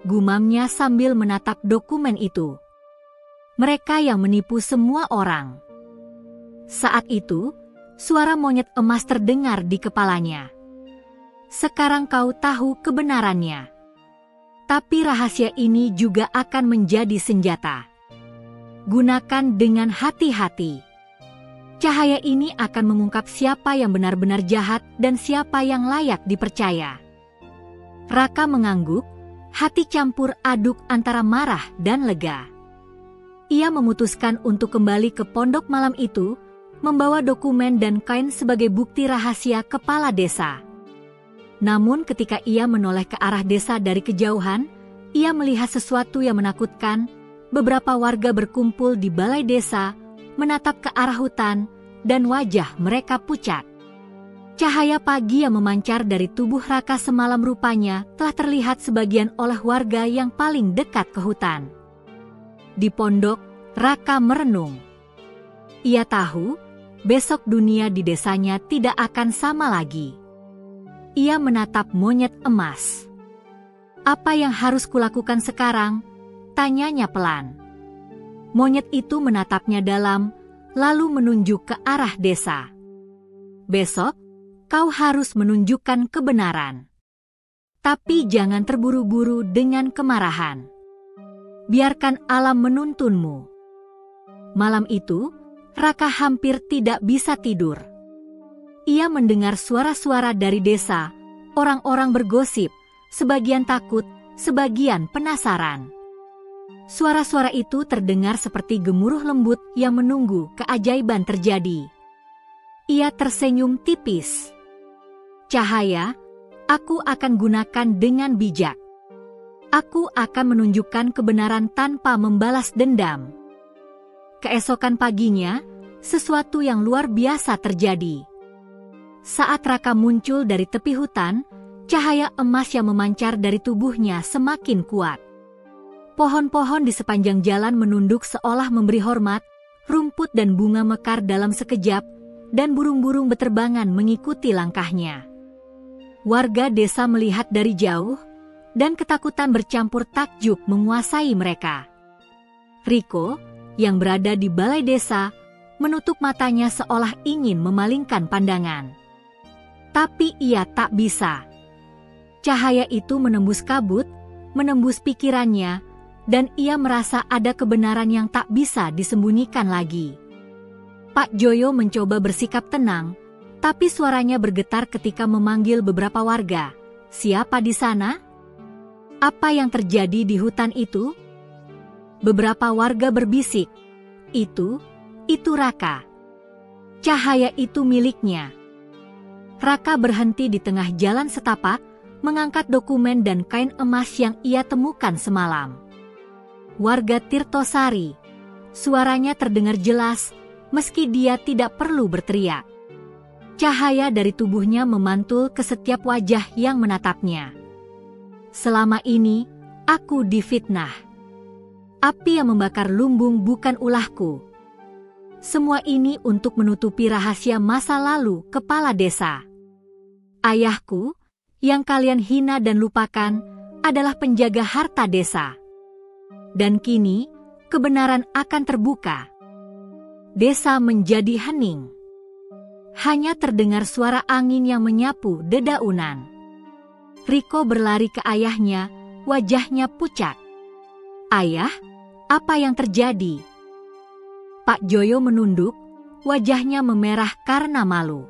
gumamnya sambil menatap dokumen itu. Mereka yang menipu semua orang. Saat itu, suara monyet emas terdengar di kepalanya. Sekarang kau tahu kebenarannya. Tapi rahasia ini juga akan menjadi senjata. Gunakan dengan hati-hati. Cahaya ini akan mengungkap siapa yang benar-benar jahat dan siapa yang layak dipercaya. Raka mengangguk, hati campur aduk antara marah dan lega. Ia memutuskan untuk kembali ke pondok malam itu, membawa dokumen dan kain sebagai bukti rahasia kepala desa. Namun ketika ia menoleh ke arah desa dari kejauhan, ia melihat sesuatu yang menakutkan. Beberapa warga berkumpul di balai desa, menatap ke arah hutan, dan wajah mereka pucat. Cahaya pagi yang memancar dari tubuh Raka semalam rupanya telah terlihat sebagian oleh warga yang paling dekat ke hutan. Di pondok, Raka merenung. Ia tahu, besok dunia di desanya tidak akan sama lagi. Ia menatap monyet emas. "Apa yang harus kulakukan sekarang?" tanyanya pelan. Monyet itu menatapnya dalam, lalu menunjuk ke arah desa. "Besok, kau harus menunjukkan kebenaran. Tapi jangan terburu-buru dengan kemarahan. Biarkan alam menuntunmu." Malam itu, Raka hampir tidak bisa tidur. Ia mendengar suara-suara dari desa, orang-orang bergosip, sebagian takut, sebagian penasaran. Suara-suara itu terdengar seperti gemuruh lembut yang menunggu keajaiban terjadi. Ia tersenyum tipis. "Cahaya, aku akan gunakan dengan bijak. Aku akan menunjukkan kebenaran tanpa membalas dendam." Keesokan paginya, sesuatu yang luar biasa terjadi. Saat Raka muncul dari tepi hutan, cahaya emas yang memancar dari tubuhnya semakin kuat. Pohon-pohon di sepanjang jalan menunduk seolah memberi hormat, rumput dan bunga mekar dalam sekejap, dan burung-burung beterbangan mengikuti langkahnya. Warga desa melihat dari jauh, dan ketakutan bercampur takjub menguasai mereka. Riko, yang berada di balai desa, menutup matanya seolah ingin memalingkan pandangan. Tapi ia tak bisa. Cahaya itu menembus kabut, menembus pikirannya, dan ia merasa ada kebenaran yang tak bisa disembunyikan lagi. Pak Joyo mencoba bersikap tenang, tapi suaranya bergetar ketika memanggil beberapa warga. "Siapa di sana? Apa yang terjadi di hutan itu?" Beberapa warga berbisik, Itu Raka. Cahaya itu miliknya." Raka berhenti di tengah jalan setapak, mengangkat dokumen dan kain emas yang ia temukan semalam. "Warga Tirtosari." Suaranya terdengar jelas, meski dia tidak perlu berteriak. Cahaya dari tubuhnya memantul ke setiap wajah yang menatapnya. "Selama ini, aku difitnah. Api yang membakar lumbung bukan ulahku. Semua ini untuk menutupi rahasia masa lalu kepala desa. Ayahku, yang kalian hina dan lupakan, adalah penjaga harta desa. Dan kini, kebenaran akan terbuka." Desa menjadi hening. Hanya terdengar suara angin yang menyapu dedaunan. Riko berlari ke ayahnya, wajahnya pucat. "Ayah, apa yang terjadi?" Pak Joyo menunduk, wajahnya memerah karena malu.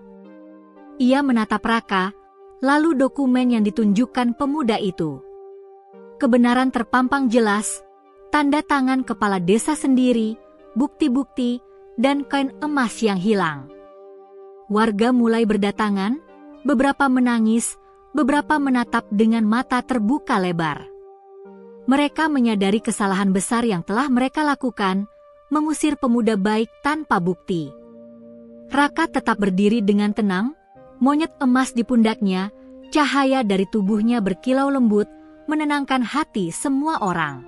Ia menatap Raka, lalu dokumen yang ditunjukkan pemuda itu. Kebenaran terpampang jelas, tanda tangan kepala desa sendiri, bukti-bukti, dan kain emas yang hilang. Warga mulai berdatangan, beberapa menangis, beberapa menatap dengan mata terbuka lebar. Mereka menyadari kesalahan besar yang telah mereka lakukan, mengusir pemuda baik tanpa bukti. Raka tetap berdiri dengan tenang, monyet emas di pundaknya, cahaya dari tubuhnya berkilau lembut, menenangkan hati semua orang.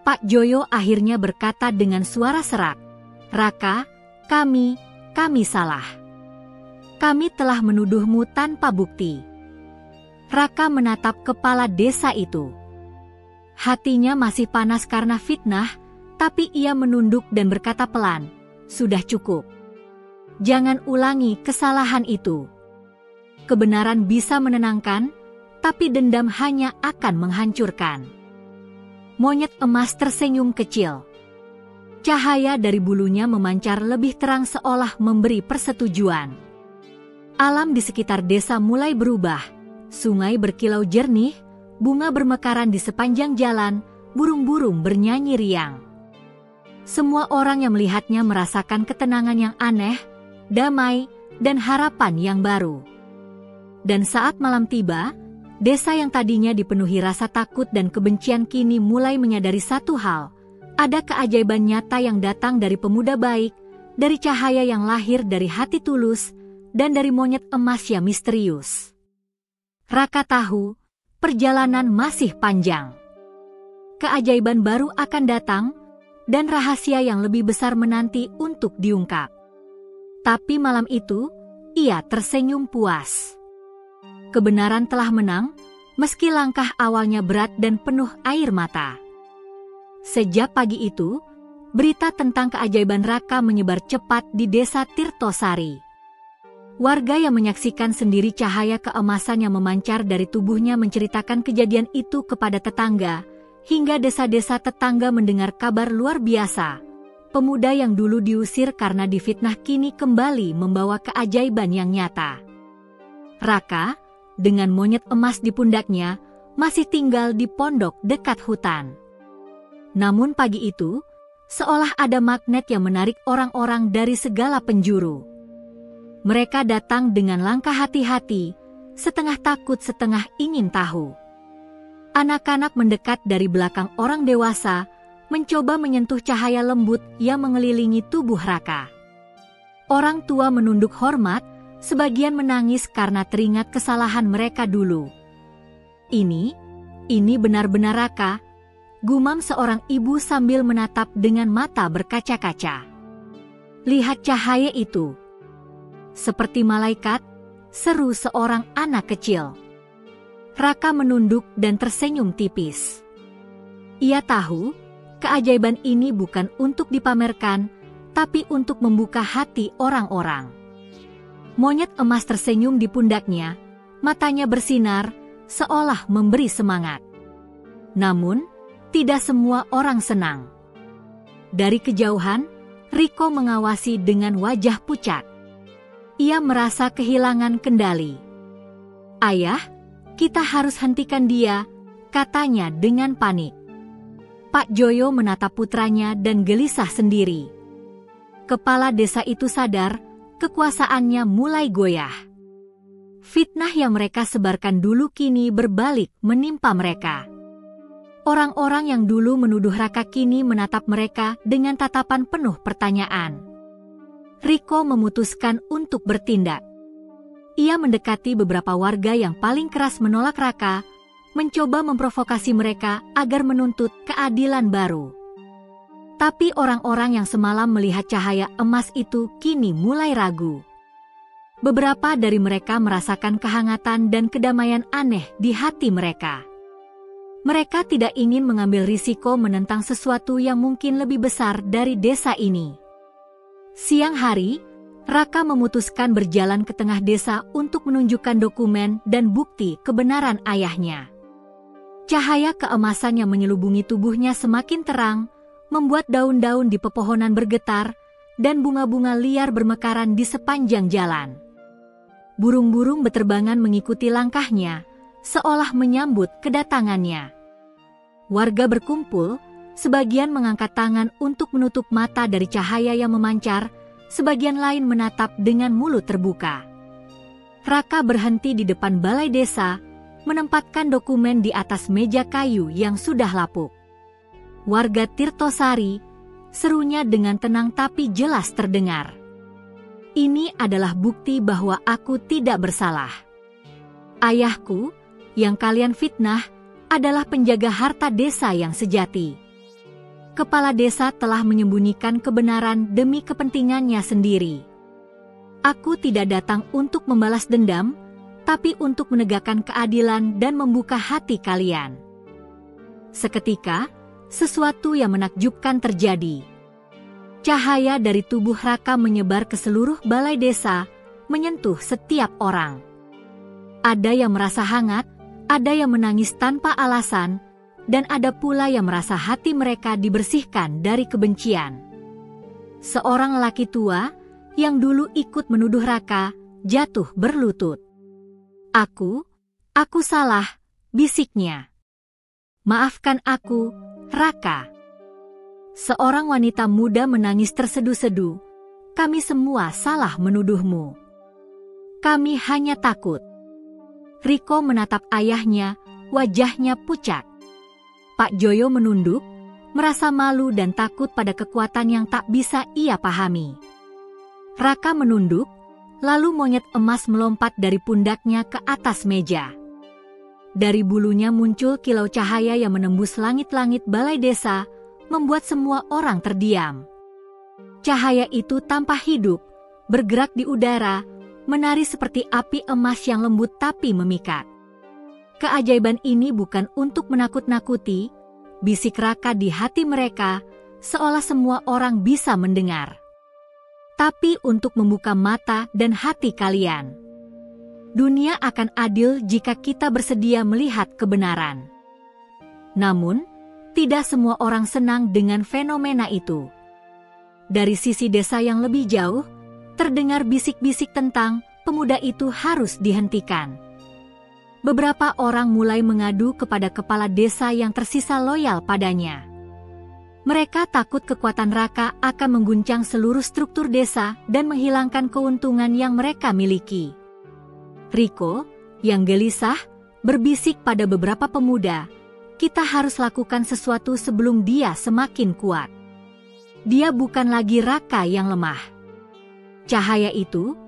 Pak Joyo akhirnya berkata dengan suara serak, "Raka, kami salah. Kami telah menuduhmu tanpa bukti." Raka menatap kepala desa itu. Hatinya masih panas karena fitnah, tapi ia menunduk dan berkata pelan, "Sudah cukup. Jangan ulangi kesalahan itu. Kebenaran bisa menenangkan, tapi dendam hanya akan menghancurkan. Monyet emas tersenyum kecil. Cahaya dari bulunya memancar lebih terang seolah memberi persetujuan. Alam di sekitar desa mulai berubah. Sungai berkilau jernih, bunga bermekaran di sepanjang jalan, burung-burung bernyanyi riang. Semua orang yang melihatnya merasakan ketenangan yang aneh, damai, dan harapan yang baru. Dan saat malam tiba, desa yang tadinya dipenuhi rasa takut dan kebencian kini mulai menyadari satu hal. Ada keajaiban nyata yang datang dari pemuda baik, dari cahaya yang lahir dari hati tulus, dan dari monyet emas yang misterius. Raka tahu, perjalanan masih panjang. Keajaiban baru akan datang, dan rahasia yang lebih besar menanti untuk diungkap. Tapi malam itu, ia tersenyum puas. Kebenaran telah menang, meski langkah awalnya berat dan penuh air mata. Sejak pagi itu, berita tentang keajaiban Raka menyebar cepat di desa Tirtosari. Warga yang menyaksikan sendiri cahaya keemasan yang memancar dari tubuhnya menceritakan kejadian itu kepada tetangga, hingga desa-desa tetangga mendengar kabar luar biasa. Pemuda yang dulu diusir karena difitnah kini kembali membawa keajaiban yang nyata. Raka, dengan monyet emas di pundaknya, masih tinggal di pondok dekat hutan. Namun pagi itu, seolah ada magnet yang menarik orang-orang dari segala penjuru. Mereka datang dengan langkah hati-hati, setengah takut setengah ingin tahu. Anak-anak mendekat dari belakang orang dewasa, mencoba menyentuh cahaya lembut yang mengelilingi tubuh Raka. Orang tua menunduk hormat, sebagian menangis karena teringat kesalahan mereka dulu. Ini benar-benar Raka, gumam seorang ibu sambil menatap dengan mata berkaca-kaca. Lihat cahaya itu. Seperti malaikat, seru seorang anak kecil. Raka menunduk dan tersenyum tipis. Ia tahu, keajaiban ini bukan untuk dipamerkan, tapi untuk membuka hati orang-orang. Monyet emas tersenyum di pundaknya, matanya bersinar, seolah memberi semangat. Namun, tidak semua orang senang. Dari kejauhan, Riko mengawasi dengan wajah pucat. Ia merasa kehilangan kendali. "Ayah, kita harus hentikan dia," katanya dengan panik. Pak Joyo menatap putranya dan gelisah sendiri. Kepala desa itu sadar, kekuasaannya mulai goyah. Fitnah yang mereka sebarkan dulu kini berbalik menimpa mereka. Orang-orang yang dulu menuduh Raka kini menatap mereka dengan tatapan penuh pertanyaan. Riko memutuskan untuk bertindak. Ia mendekati beberapa warga yang paling keras menolak Raka, mencoba memprovokasi mereka agar menuntut keadilan baru. Tapi orang-orang yang semalam melihat cahaya emas itu kini mulai ragu. Beberapa dari mereka merasakan kehangatan dan kedamaian aneh di hati mereka. Mereka tidak ingin mengambil risiko menentang sesuatu yang mungkin lebih besar dari desa ini. Siang hari, Raka memutuskan berjalan ke tengah desa untuk menunjukkan dokumen dan bukti kebenaran ayahnya. Cahaya keemasan yang menyelubungi tubuhnya semakin terang, membuat daun-daun di pepohonan bergetar, dan bunga-bunga liar bermekaran di sepanjang jalan. Burung-burung beterbangan mengikuti langkahnya, seolah menyambut kedatangannya. Warga berkumpul, sebagian mengangkat tangan untuk menutup mata dari cahaya yang memancar, sebagian lain menatap dengan mulut terbuka. Raka berhenti di depan balai desa, menempatkan dokumen di atas meja kayu yang sudah lapuk. "Warga Tirtosari," serunya dengan tenang tapi jelas terdengar. "Ini adalah bukti bahwa aku tidak bersalah. Ayahku, yang kalian fitnah, adalah penjaga harta desa yang sejati. Kepala desa telah menyembunyikan kebenaran demi kepentingannya sendiri. Aku tidak datang untuk membalas dendam, tapi untuk menegakkan keadilan dan membuka hati kalian." Seketika, sesuatu yang menakjubkan terjadi. Cahaya dari tubuh Raka menyebar ke seluruh balai desa, menyentuh setiap orang. Ada yang merasa hangat, Ada yang menangis tanpa alasan, dan ada pula yang merasa hati mereka dibersihkan dari kebencian. Seorang lelaki tua yang dulu ikut menuduh Raka jatuh berlutut. Aku salah, bisiknya. Maafkan aku, Raka. Seorang wanita muda menangis tersedu-sedu. Kami semua salah menuduhmu. Kami hanya takut. Riko menatap ayahnya, wajahnya pucat. Pak Joyo menunduk, merasa malu dan takut pada kekuatan yang tak bisa ia pahami. Raka menunduk, lalu monyet emas melompat dari pundaknya ke atas meja. Dari bulunya muncul kilau cahaya yang menembus langit-langit balai desa, membuat semua orang terdiam. Cahaya itu tanpa hidup, bergerak di udara, menari seperti api emas yang lembut tapi memikat. Keajaiban ini bukan untuk menakut-nakuti, bisik Raka di hati mereka, seolah semua orang bisa mendengar. Tapi untuk membuka mata dan hati kalian. Dunia akan adil jika kita bersedia melihat kebenaran. Namun, tidak semua orang senang dengan fenomena itu. Dari sisi desa yang lebih jauh, terdengar bisik-bisik tentang pemuda itu harus dihentikan. Beberapa orang mulai mengadu kepada kepala desa yang tersisa loyal padanya. Mereka takut kekuatan Raka akan mengguncang seluruh struktur desa dan menghilangkan keuntungan yang mereka miliki. Riko, yang gelisah, berbisik pada beberapa pemuda, kita harus lakukan sesuatu sebelum dia semakin kuat. Dia bukan lagi Raka yang lemah. Cahaya itu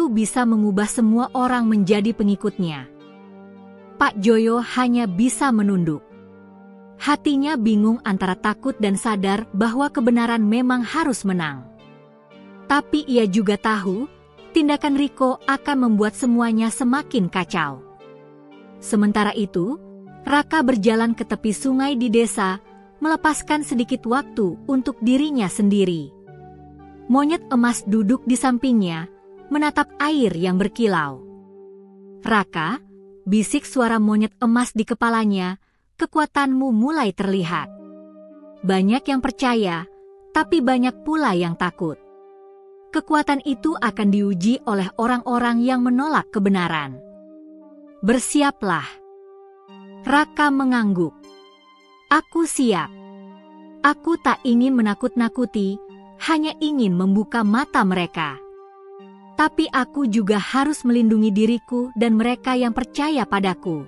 bisa mengubah semua orang menjadi pengikutnya. Pak Joyo hanya bisa menunduk. Hatinya bingung antara takut dan sadar bahwa kebenaran memang harus menang. Tapi ia juga tahu, tindakan Riko akan membuat semuanya semakin kacau. Sementara itu, Raka berjalan ke tepi sungai di desa, melepaskan sedikit waktu untuk dirinya sendiri. Monyet emas duduk di sampingnya, menatap air yang berkilau. Raka, bisik suara monyet emas di kepalanya, kekuatanmu mulai terlihat. Banyak yang percaya, tapi banyak pula yang takut. Kekuatan itu akan diuji oleh orang-orang yang menolak kebenaran. Bersiaplah. Raka mengangguk. Aku siap. Aku tak ingin menakut-nakuti, hanya ingin membuka mata mereka. Tapi aku juga harus melindungi diriku dan mereka yang percaya padaku.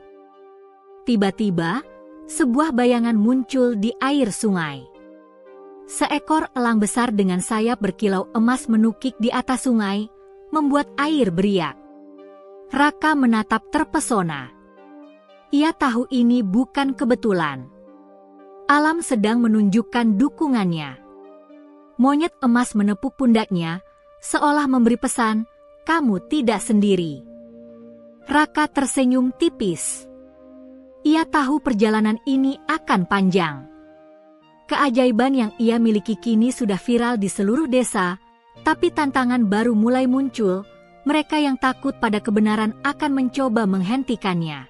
Tiba-tiba, sebuah bayangan muncul di air sungai. Seekor elang besar dengan sayap berkilau emas menukik di atas sungai, membuat air beriak. Raka menatap terpesona. Ia tahu ini bukan kebetulan. Alam sedang menunjukkan dukungannya. Monyet emas menepuk pundaknya, seolah memberi pesan, kamu tidak sendiri. Raka tersenyum tipis. Ia tahu perjalanan ini akan panjang. Keajaiban yang ia miliki kini sudah viral di seluruh desa, tapi tantangan baru mulai muncul, mereka yang takut pada kebenaran akan mencoba menghentikannya.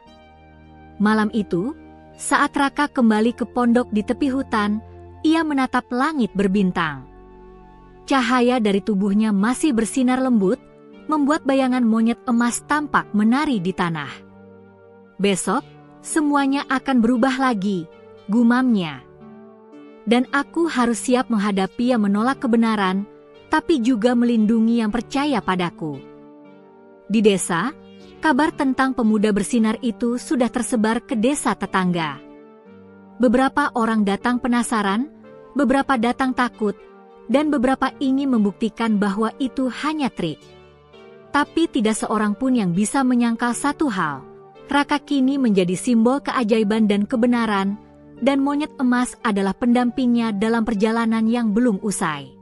Malam itu, saat Raka kembali ke pondok di tepi hutan, ia menatap langit berbintang. Cahaya dari tubuhnya masih bersinar lembut, membuat bayangan monyet emas tampak menari di tanah. Besok, semuanya akan berubah lagi, gumamnya. Dan aku harus siap menghadapi yang menolak kebenaran, tapi juga melindungi yang percaya padaku. Di desa, kabar tentang pemuda bersinar itu sudah tersebar ke desa tetangga. Beberapa orang datang penasaran, beberapa datang takut, dan beberapa ingin membuktikan bahwa itu hanya trik. Tapi tidak seorang pun yang bisa menyangkal satu hal. Raka kini menjadi simbol keajaiban dan kebenaran, dan monyet emas adalah pendampingnya dalam perjalanan yang belum usai.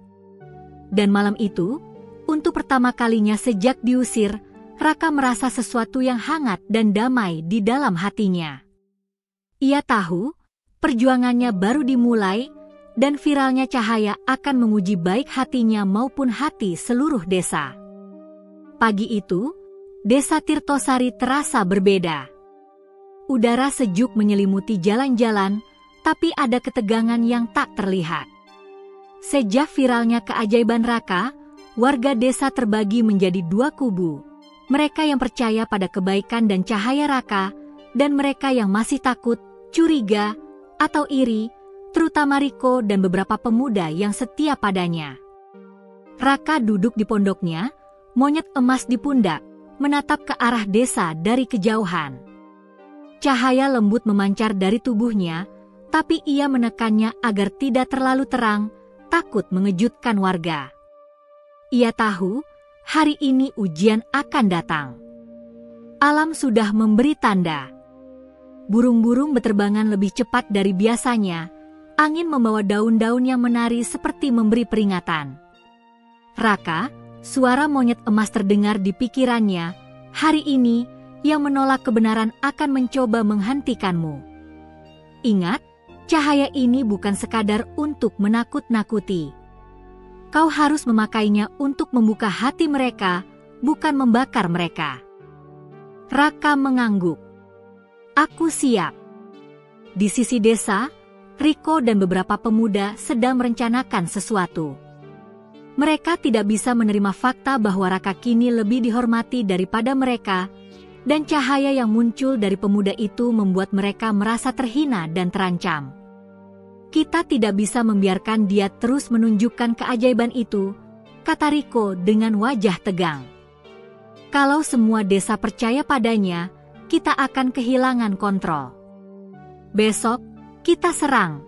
Dan malam itu, untuk pertama kalinya sejak diusir, Raka merasa sesuatu yang hangat dan damai di dalam hatinya. Ia tahu, perjuangannya baru dimulai, dan viralnya cahaya akan menguji baik hatinya maupun hati seluruh desa. Pagi itu, desa Tirtosari terasa berbeda. Udara sejuk menyelimuti jalan-jalan, tapi ada ketegangan yang tak terlihat. Sejak viralnya keajaiban Raka, warga desa terbagi menjadi dua kubu. Mereka yang percaya pada kebaikan dan cahaya Raka, dan mereka yang masih takut, curiga, atau iri, terutama Riko dan beberapa pemuda yang setia padanya. Raka duduk di pondoknya, monyet emas di pundak, menatap ke arah desa dari kejauhan. Cahaya lembut memancar dari tubuhnya, tapi ia menekannya agar tidak terlalu terang, takut mengejutkan warga. Ia tahu, hari ini ujian akan datang. Alam sudah memberi tanda. Burung-burung berterbangan lebih cepat dari biasanya, angin membawa daun-daun yang menari seperti memberi peringatan. Raka, suara monyet emas terdengar di pikirannya, hari ini, yang menolak kebenaran akan mencoba menghentikanmu. Ingat, cahaya ini bukan sekadar untuk menakut-nakuti. Kau harus memakainya untuk membuka hati mereka, bukan membakar mereka. Raka mengangguk. Aku siap. Di sisi desa, Riko dan beberapa pemuda sedang merencanakan sesuatu. Mereka tidak bisa menerima fakta bahwa Raka kini lebih dihormati daripada mereka, dan cahaya yang muncul dari pemuda itu membuat mereka merasa terhina dan terancam. Kita tidak bisa membiarkan dia terus menunjukkan keajaiban itu, kata Riko dengan wajah tegang. Kalau semua desa percaya padanya, kita akan kehilangan kontrol. Besok, kita serang.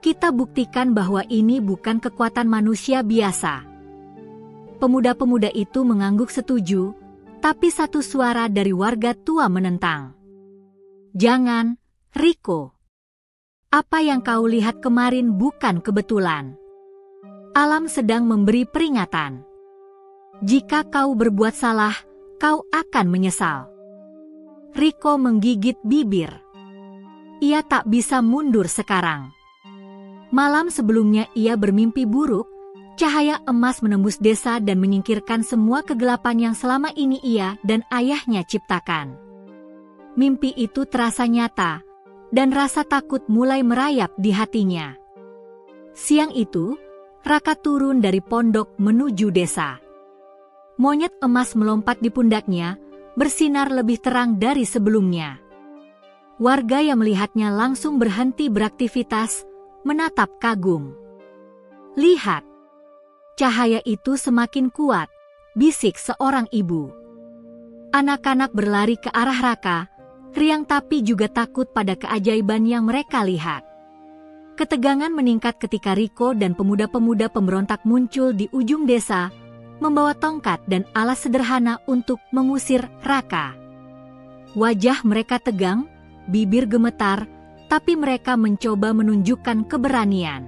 Kita buktikan bahwa ini bukan kekuatan manusia biasa. Pemuda-pemuda itu mengangguk setuju, tapi satu suara dari warga tua menentang. Jangan, Riko. Apa yang kau lihat kemarin bukan kebetulan. Alam sedang memberi peringatan. Jika kau berbuat salah, kau akan menyesal. Riko menggigit bibir. Ia tak bisa mundur sekarang. Malam sebelumnya ia bermimpi buruk, cahaya emas menembus desa dan menyingkirkan semua kegelapan yang selama ini ia dan ayahnya ciptakan. Mimpi itu terasa nyata, dan rasa takut mulai merayap di hatinya. Siang itu, Raka turun dari pondok menuju desa. Monyet emas melompat di pundaknya, bersinar lebih terang dari sebelumnya. Warga yang melihatnya langsung berhenti beraktivitas, menatap kagum. Lihat! Cahaya itu semakin kuat, bisik seorang ibu. Anak-anak berlari ke arah Raka, riang tapi juga takut pada keajaiban yang mereka lihat. Ketegangan meningkat ketika Riko dan pemuda-pemuda pemberontak muncul di ujung desa, membawa tongkat dan alas sederhana untuk mengusir Raka. Wajah mereka tegang, bibir gemetar, tapi mereka mencoba menunjukkan keberanian.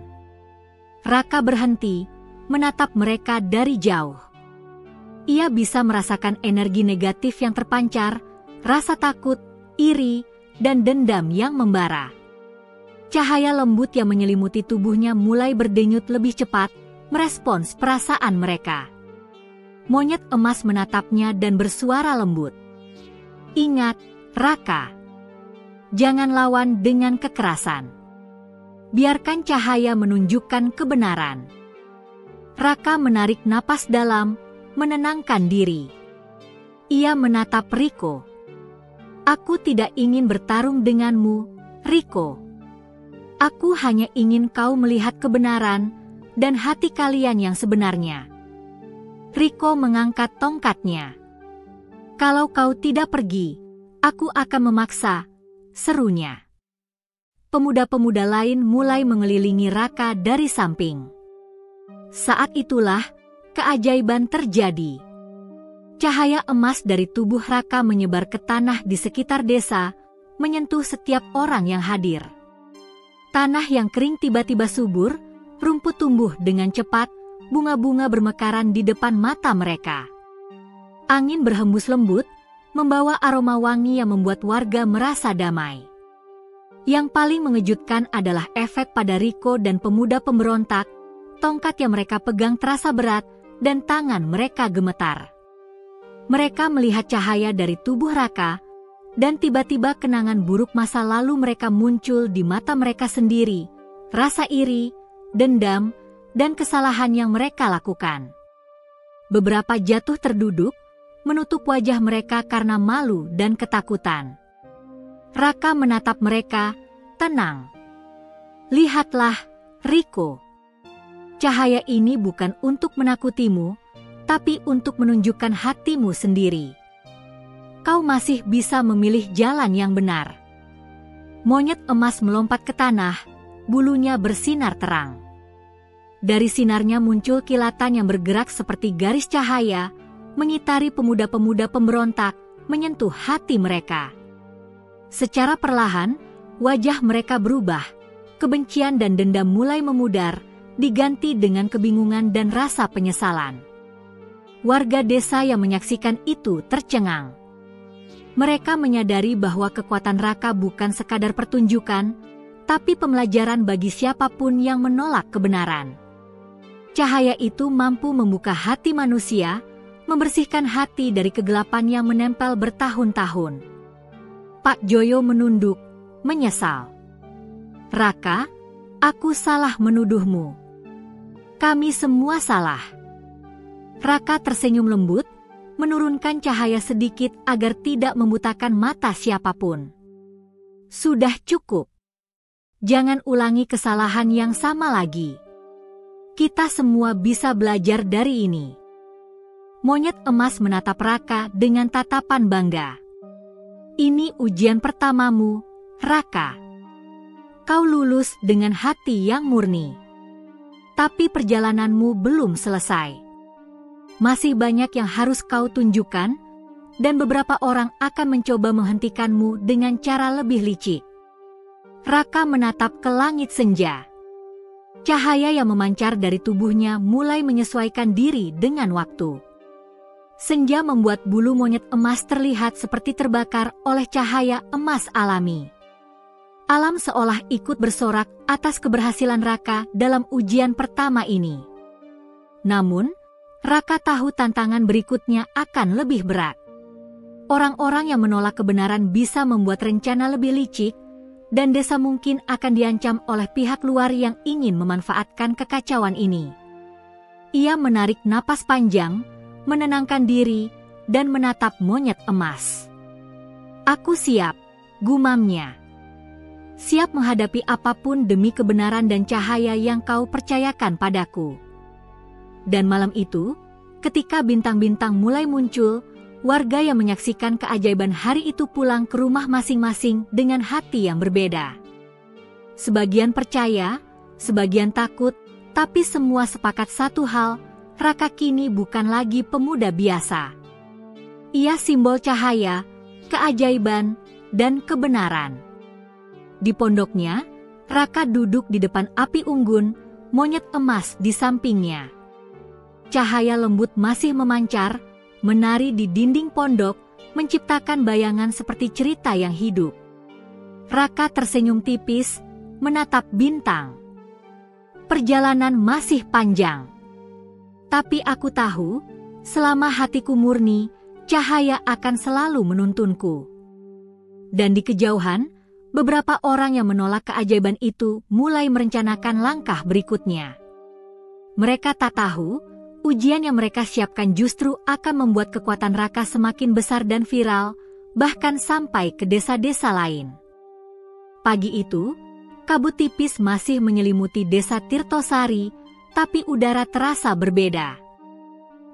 Raka berhenti, menatap mereka dari jauh. Ia bisa merasakan energi negatif yang terpancar, rasa takut, iri, dan dendam yang membara. Cahaya lembut yang menyelimuti tubuhnya mulai berdenyut lebih cepat, merespons perasaan mereka. Monyet emas menatapnya dan bersuara lembut. Ingat, Raka. Jangan lawan dengan kekerasan. Biarkan cahaya menunjukkan kebenaran. Raka menarik napas dalam, menenangkan diri. Ia menatap Riko. Aku tidak ingin bertarung denganmu, Riko. Aku hanya ingin kau melihat kebenaran dan hati kalian yang sebenarnya. Riko mengangkat tongkatnya. Kalau kau tidak pergi, aku akan memaksa, serunya. Pemuda-pemuda lain mulai mengelilingi Raka dari samping. Saat itulah, keajaiban terjadi. Cahaya emas dari tubuh Raka menyebar ke tanah di sekitar desa, menyentuh setiap orang yang hadir. Tanah yang kering tiba-tiba subur, rumput tumbuh dengan cepat, bunga-bunga bermekaran di depan mata mereka. Angin berhembus lembut, membawa aroma wangi yang membuat warga merasa damai. Yang paling mengejutkan adalah efek pada Riko dan pemuda pemberontak. Tongkat yang mereka pegang terasa berat, dan tangan mereka gemetar. Mereka melihat cahaya dari tubuh Raka, Dan tiba-tiba kenangan buruk masa lalu mereka muncul di mata mereka sendiri, rasa iri, dendam, dan kesalahan yang mereka lakukan. Beberapa jatuh terduduk, menutup wajah mereka karena malu dan ketakutan. Raka menatap mereka, tenang. Lihatlah, Riko. Cahaya ini bukan untuk menakutimu, tapi untuk menunjukkan hatimu sendiri. Kau masih bisa memilih jalan yang benar. Monyet emas melompat ke tanah, bulunya bersinar terang. Dari sinarnya muncul kilatan yang bergerak seperti garis cahaya, mengitari pemuda-pemuda pemberontak, menyentuh hati mereka. Secara perlahan, wajah mereka berubah. Kebencian dan dendam mulai memudar, diganti dengan kebingungan dan rasa penyesalan. Warga desa yang menyaksikan itu tercengang. Mereka menyadari bahwa kekuatan Raka bukan sekadar pertunjukan, tapi pembelajaran bagi siapapun yang menolak kebenaran. Cahaya itu mampu membuka hati manusia, membersihkan hati dari kegelapan yang menempel bertahun-tahun. Pak Joyo menunduk, menyesal. Raka, aku salah menuduhmu. Kami semua salah. Raka tersenyum lembut, menurunkan cahaya sedikit agar tidak membutakan mata siapapun. Sudah cukup. Jangan ulangi kesalahan yang sama lagi. Kita semua bisa belajar dari ini. Monyet emas menatap Raka dengan tatapan bangga. Ini ujian pertamamu, Raka. Kau lulus dengan hati yang murni. Tapi perjalananmu belum selesai. Masih banyak yang harus kau tunjukkan, dan beberapa orang akan mencoba menghentikanmu dengan cara lebih licik. Raka menatap ke langit senja. Cahaya yang memancar dari tubuhnya mulai menyesuaikan diri dengan waktu. Senja membuat bulu monyet emas terlihat seperti terbakar oleh cahaya emas alami. Alam seolah ikut bersorak atas keberhasilan Raka dalam ujian pertama ini. Namun, Raka tahu tantangan berikutnya akan lebih berat. Orang-orang yang menolak kebenaran bisa membuat rencana lebih licik, dan desa mungkin akan diancam oleh pihak luar yang ingin memanfaatkan kekacauan ini. Ia menarik napas panjang, menenangkan diri, dan menatap monyet emas. Aku siap, gumamnya. Siap menghadapi apapun demi kebenaran dan cahaya yang kau percayakan padaku. Dan malam itu, ketika bintang-bintang mulai muncul, warga yang menyaksikan keajaiban hari itu pulang ke rumah masing-masing dengan hati yang berbeda. Sebagian percaya, sebagian takut, tapi semua sepakat satu hal, Raka kini bukan lagi pemuda biasa. Ia simbol cahaya, keajaiban, dan kebenaran. Di pondoknya, Raka duduk di depan api unggun, monyet emas di sampingnya. Cahaya lembut masih memancar, menari di dinding pondok, menciptakan bayangan seperti cerita yang hidup. Raka tersenyum tipis, menatap bintang. Perjalanan masih panjang. Tapi aku tahu, selama hatiku murni, cahaya akan selalu menuntunku. Dan di kejauhan, beberapa orang yang menolak keajaiban itu mulai merencanakan langkah berikutnya. Mereka tak tahu, ujian yang mereka siapkan justru akan membuat kekuatan Raka semakin besar dan viral, bahkan sampai ke desa-desa lain. Pagi itu, kabut tipis masih menyelimuti desa Tirtosari, tapi udara terasa berbeda.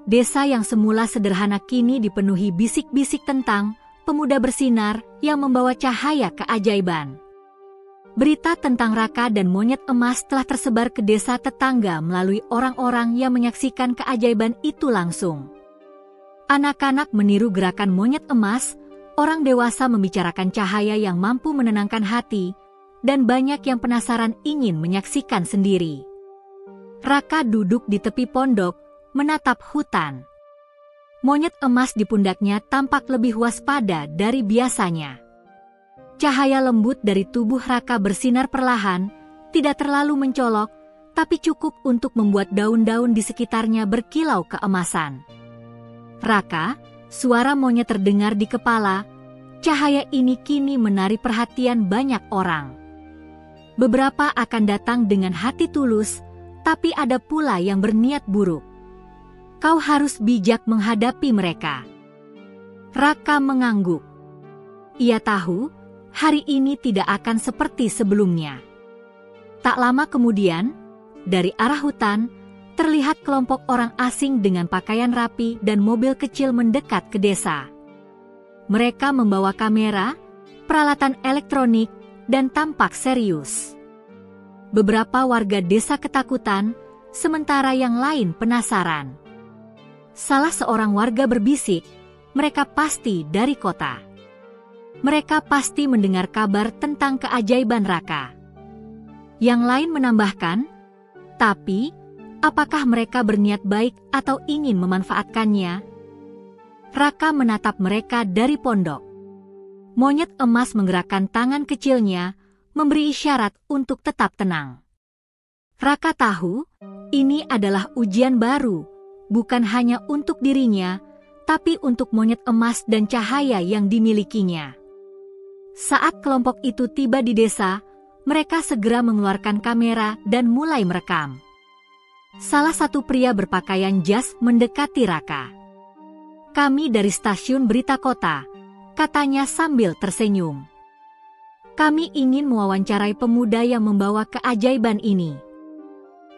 Desa yang semula sederhana kini dipenuhi bisik-bisik tentang pemuda bersinar yang membawa cahaya keajaiban. Berita tentang Raka dan monyet emas telah tersebar ke desa tetangga melalui orang-orang yang menyaksikan keajaiban itu langsung. Anak-anak meniru gerakan monyet emas, orang dewasa membicarakan cahaya yang mampu menenangkan hati, dan banyak yang penasaran ingin menyaksikan sendiri. Raka duduk di tepi pondok, menatap hutan. Monyet emas di pundaknya tampak lebih waspada dari biasanya. Cahaya lembut dari tubuh Raka bersinar perlahan, tidak terlalu mencolok, tapi cukup untuk membuat daun-daun di sekitarnya berkilau keemasan. Raka, suara monyet terdengar di kepala, Cahaya ini kini menarik perhatian banyak orang. Beberapa akan datang dengan hati tulus, tapi ada pula yang berniat buruk. Kau harus bijak menghadapi mereka. Raka mengangguk. Ia tahu, hari ini tidak akan seperti sebelumnya. Tak lama kemudian, dari arah hutan, terlihat kelompok orang asing dengan pakaian rapi dan mobil kecil mendekat ke desa. Mereka membawa kamera, peralatan elektronik, dan tampak serius. Beberapa warga desa ketakutan, sementara yang lain penasaran. Salah seorang warga berbisik, mereka pasti dari kota. Mereka pasti mendengar kabar tentang keajaiban Raka. Yang lain menambahkan, tapi apakah mereka berniat baik atau ingin memanfaatkannya? Raka menatap mereka dari pondok. Monyet emas menggerakkan tangan kecilnya, memberi isyarat untuk tetap tenang. Raka tahu, ini adalah ujian baru, bukan hanya untuk dirinya, tapi untuk monyet emas dan cahaya yang dimilikinya. Saat kelompok itu tiba di desa, mereka segera mengeluarkan kamera dan mulai merekam. Salah satu pria berpakaian jas mendekati Raka. Kami dari stasiun berita kota, katanya sambil tersenyum. Kami ingin mewawancarai pemuda yang membawa keajaiban ini.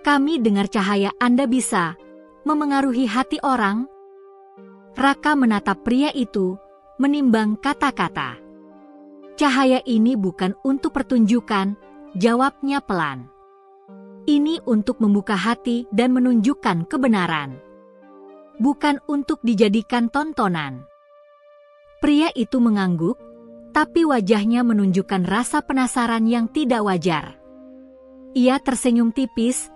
Kami dengar cahaya Anda bisa memengaruhi hati orang. Raka menatap pria itu, menimbang kata-kata. Cahaya ini bukan untuk pertunjukan, jawabnya pelan. Ini untuk membuka hati dan menunjukkan kebenaran. Bukan untuk dijadikan tontonan. Pria itu mengangguk, tapi wajahnya menunjukkan rasa penasaran yang tidak wajar. Ia tersenyum tipis,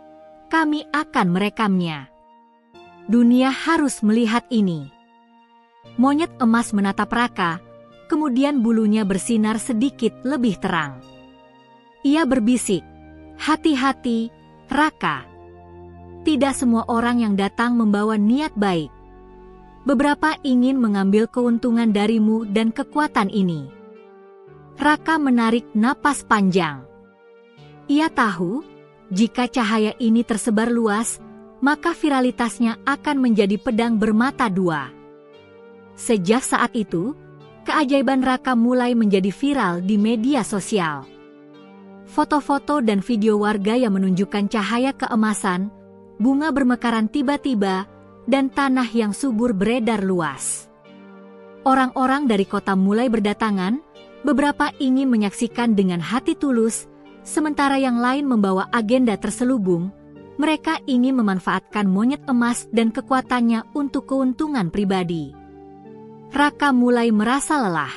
kami akan merekamnya. Dunia harus melihat ini. Monyet emas menatap Raka, kemudian bulunya bersinar sedikit lebih terang. Ia berbisik, hati-hati, Raka. Tidak semua orang yang datang membawa niat baik. Beberapa ingin mengambil keuntungan darimu dan kekuatan ini. Raka menarik napas panjang. Ia tahu, jika cahaya ini tersebar luas, maka viralitasnya akan menjadi pedang bermata dua. Sejak saat itu, keajaiban Raka mulai menjadi viral di media sosial. Foto-foto dan video warga yang menunjukkan cahaya keemasan, bunga bermekaran tiba-tiba, dan tanah yang subur beredar luas. Orang-orang dari kota mulai berdatangan, beberapa ingin menyaksikan dengan hati tulus, sementara yang lain membawa agenda terselubung. Mereka ingin memanfaatkan monyet emas dan kekuatannya untuk keuntungan pribadi. Raka mulai merasa lelah.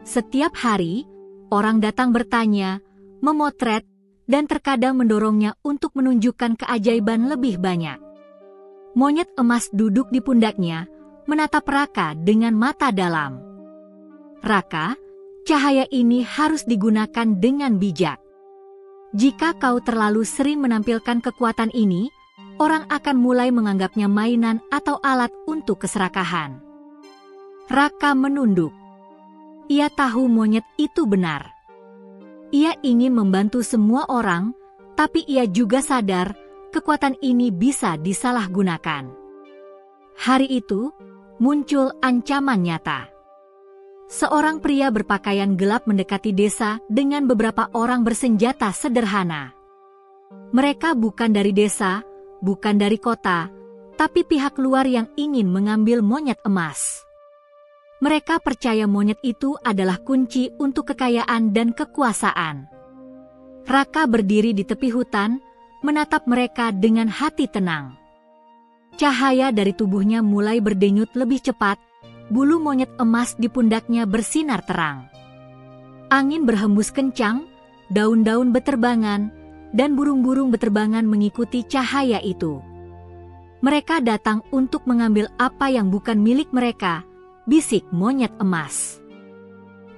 Setiap hari, orang datang bertanya, memotret, dan terkadang mendorongnya untuk menunjukkan keajaiban lebih banyak. Monyet emas duduk di pundaknya, menatap Raka dengan mata dalam. Raka, cahaya ini harus digunakan dengan bijak. Jika kau terlalu sering menampilkan kekuatan ini, orang akan mulai menganggapnya mainan atau alat untuk keserakahan. Raka menunduk. Ia tahu monyet itu benar. Ia ingin membantu semua orang, tapi ia juga sadar kekuatan ini bisa disalahgunakan. Hari itu, muncul ancaman nyata. Seorang pria berpakaian gelap mendekati desa dengan beberapa orang bersenjata sederhana. Mereka bukan dari desa, bukan dari kota, tapi pihak luar yang ingin mengambil monyet emas. Mereka percaya monyet itu adalah kunci untuk kekayaan dan kekuasaan. Raka berdiri di tepi hutan, menatap mereka dengan hati tenang. Cahaya dari tubuhnya mulai berdenyut lebih cepat, bulu monyet emas di pundaknya bersinar terang. Angin berhembus kencang, daun-daun beterbangan, dan burung-burung beterbangan mengikuti cahaya itu. Mereka datang untuk mengambil apa yang bukan milik mereka, bisik monyet emas.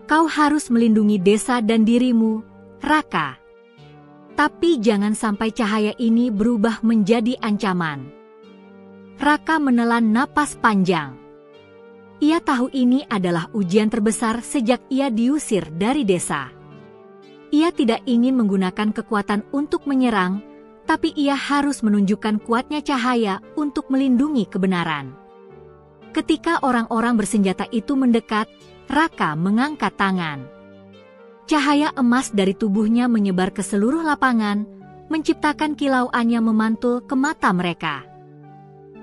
Kau harus melindungi desa dan dirimu, Raka. Tapi jangan sampai cahaya ini berubah menjadi ancaman. Raka menelan napas panjang. Ia tahu ini adalah ujian terbesar sejak ia diusir dari desa. Ia tidak ingin menggunakan kekuatan untuk menyerang, tapi ia harus menunjukkan kuatnya cahaya untuk melindungi kebenaran. Ketika orang-orang bersenjata itu mendekat, Raka mengangkat tangan. Cahaya emas dari tubuhnya menyebar ke seluruh lapangan, menciptakan kilauan yang memantul ke mata mereka.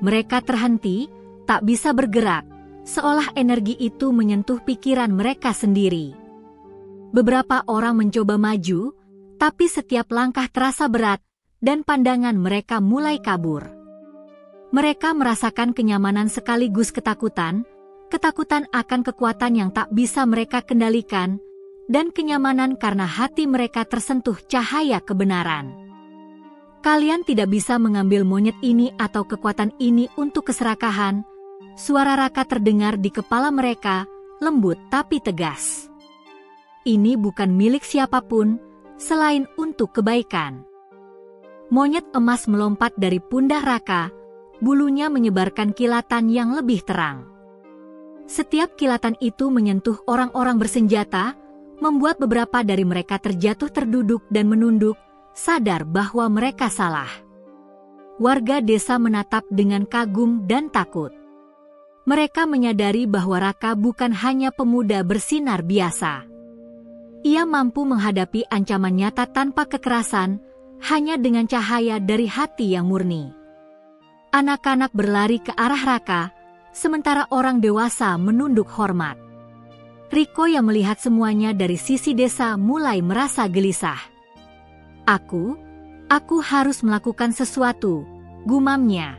Mereka terhenti, tak bisa bergerak, seolah energi itu menyentuh pikiran mereka sendiri. Beberapa orang mencoba maju, tapi setiap langkah terasa berat, dan pandangan mereka mulai kabur. Mereka merasakan kenyamanan sekaligus ketakutan, ketakutan akan kekuatan yang tak bisa mereka kendalikan, dan kenyamanan karena hati mereka tersentuh cahaya kebenaran. Kalian tidak bisa mengambil monyet ini atau kekuatan ini untuk keserakahan. Suara Raka terdengar di kepala mereka, lembut tapi tegas. Ini bukan milik siapapun, selain untuk kebaikan. Monyet emas melompat dari pundak Raka, bulunya menyebarkan kilatan yang lebih terang. Setiap kilatan itu menyentuh orang-orang bersenjata, membuat beberapa dari mereka terjatuh terduduk dan menunduk, sadar bahwa mereka salah. Warga desa menatap dengan kagum dan takut. Mereka menyadari bahwa Raka bukan hanya pemuda bersinar biasa. Ia mampu menghadapi ancaman nyata tanpa kekerasan, hanya dengan cahaya dari hati yang murni. Anak-anak berlari ke arah Raka, sementara orang dewasa menunduk hormat. Riko yang melihat semuanya dari sisi desa mulai merasa gelisah. Aku harus melakukan sesuatu, gumamnya.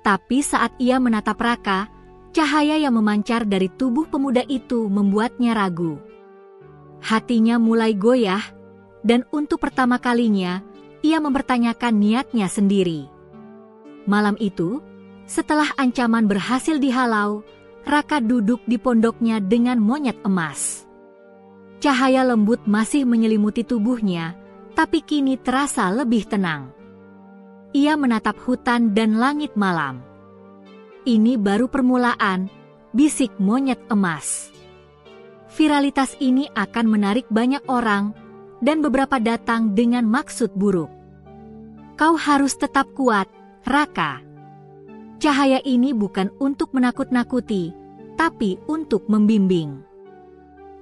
Tapi saat ia menatap Raka, cahaya yang memancar dari tubuh pemuda itu membuatnya ragu. Hatinya mulai goyah, dan untuk pertama kalinya, ia mempertanyakan niatnya sendiri. Malam itu, setelah ancaman berhasil dihalau, Raka duduk di pondoknya dengan monyet emas. Cahaya lembut masih menyelimuti tubuhnya, tapi kini terasa lebih tenang. Ia menatap hutan dan langit malam. Ini baru permulaan, bisik monyet emas. Viralitas ini akan menarik banyak orang, dan beberapa datang dengan maksud buruk. Kau harus tetap kuat, Raka. Cahaya ini bukan untuk menakut-nakuti, tapi untuk membimbing.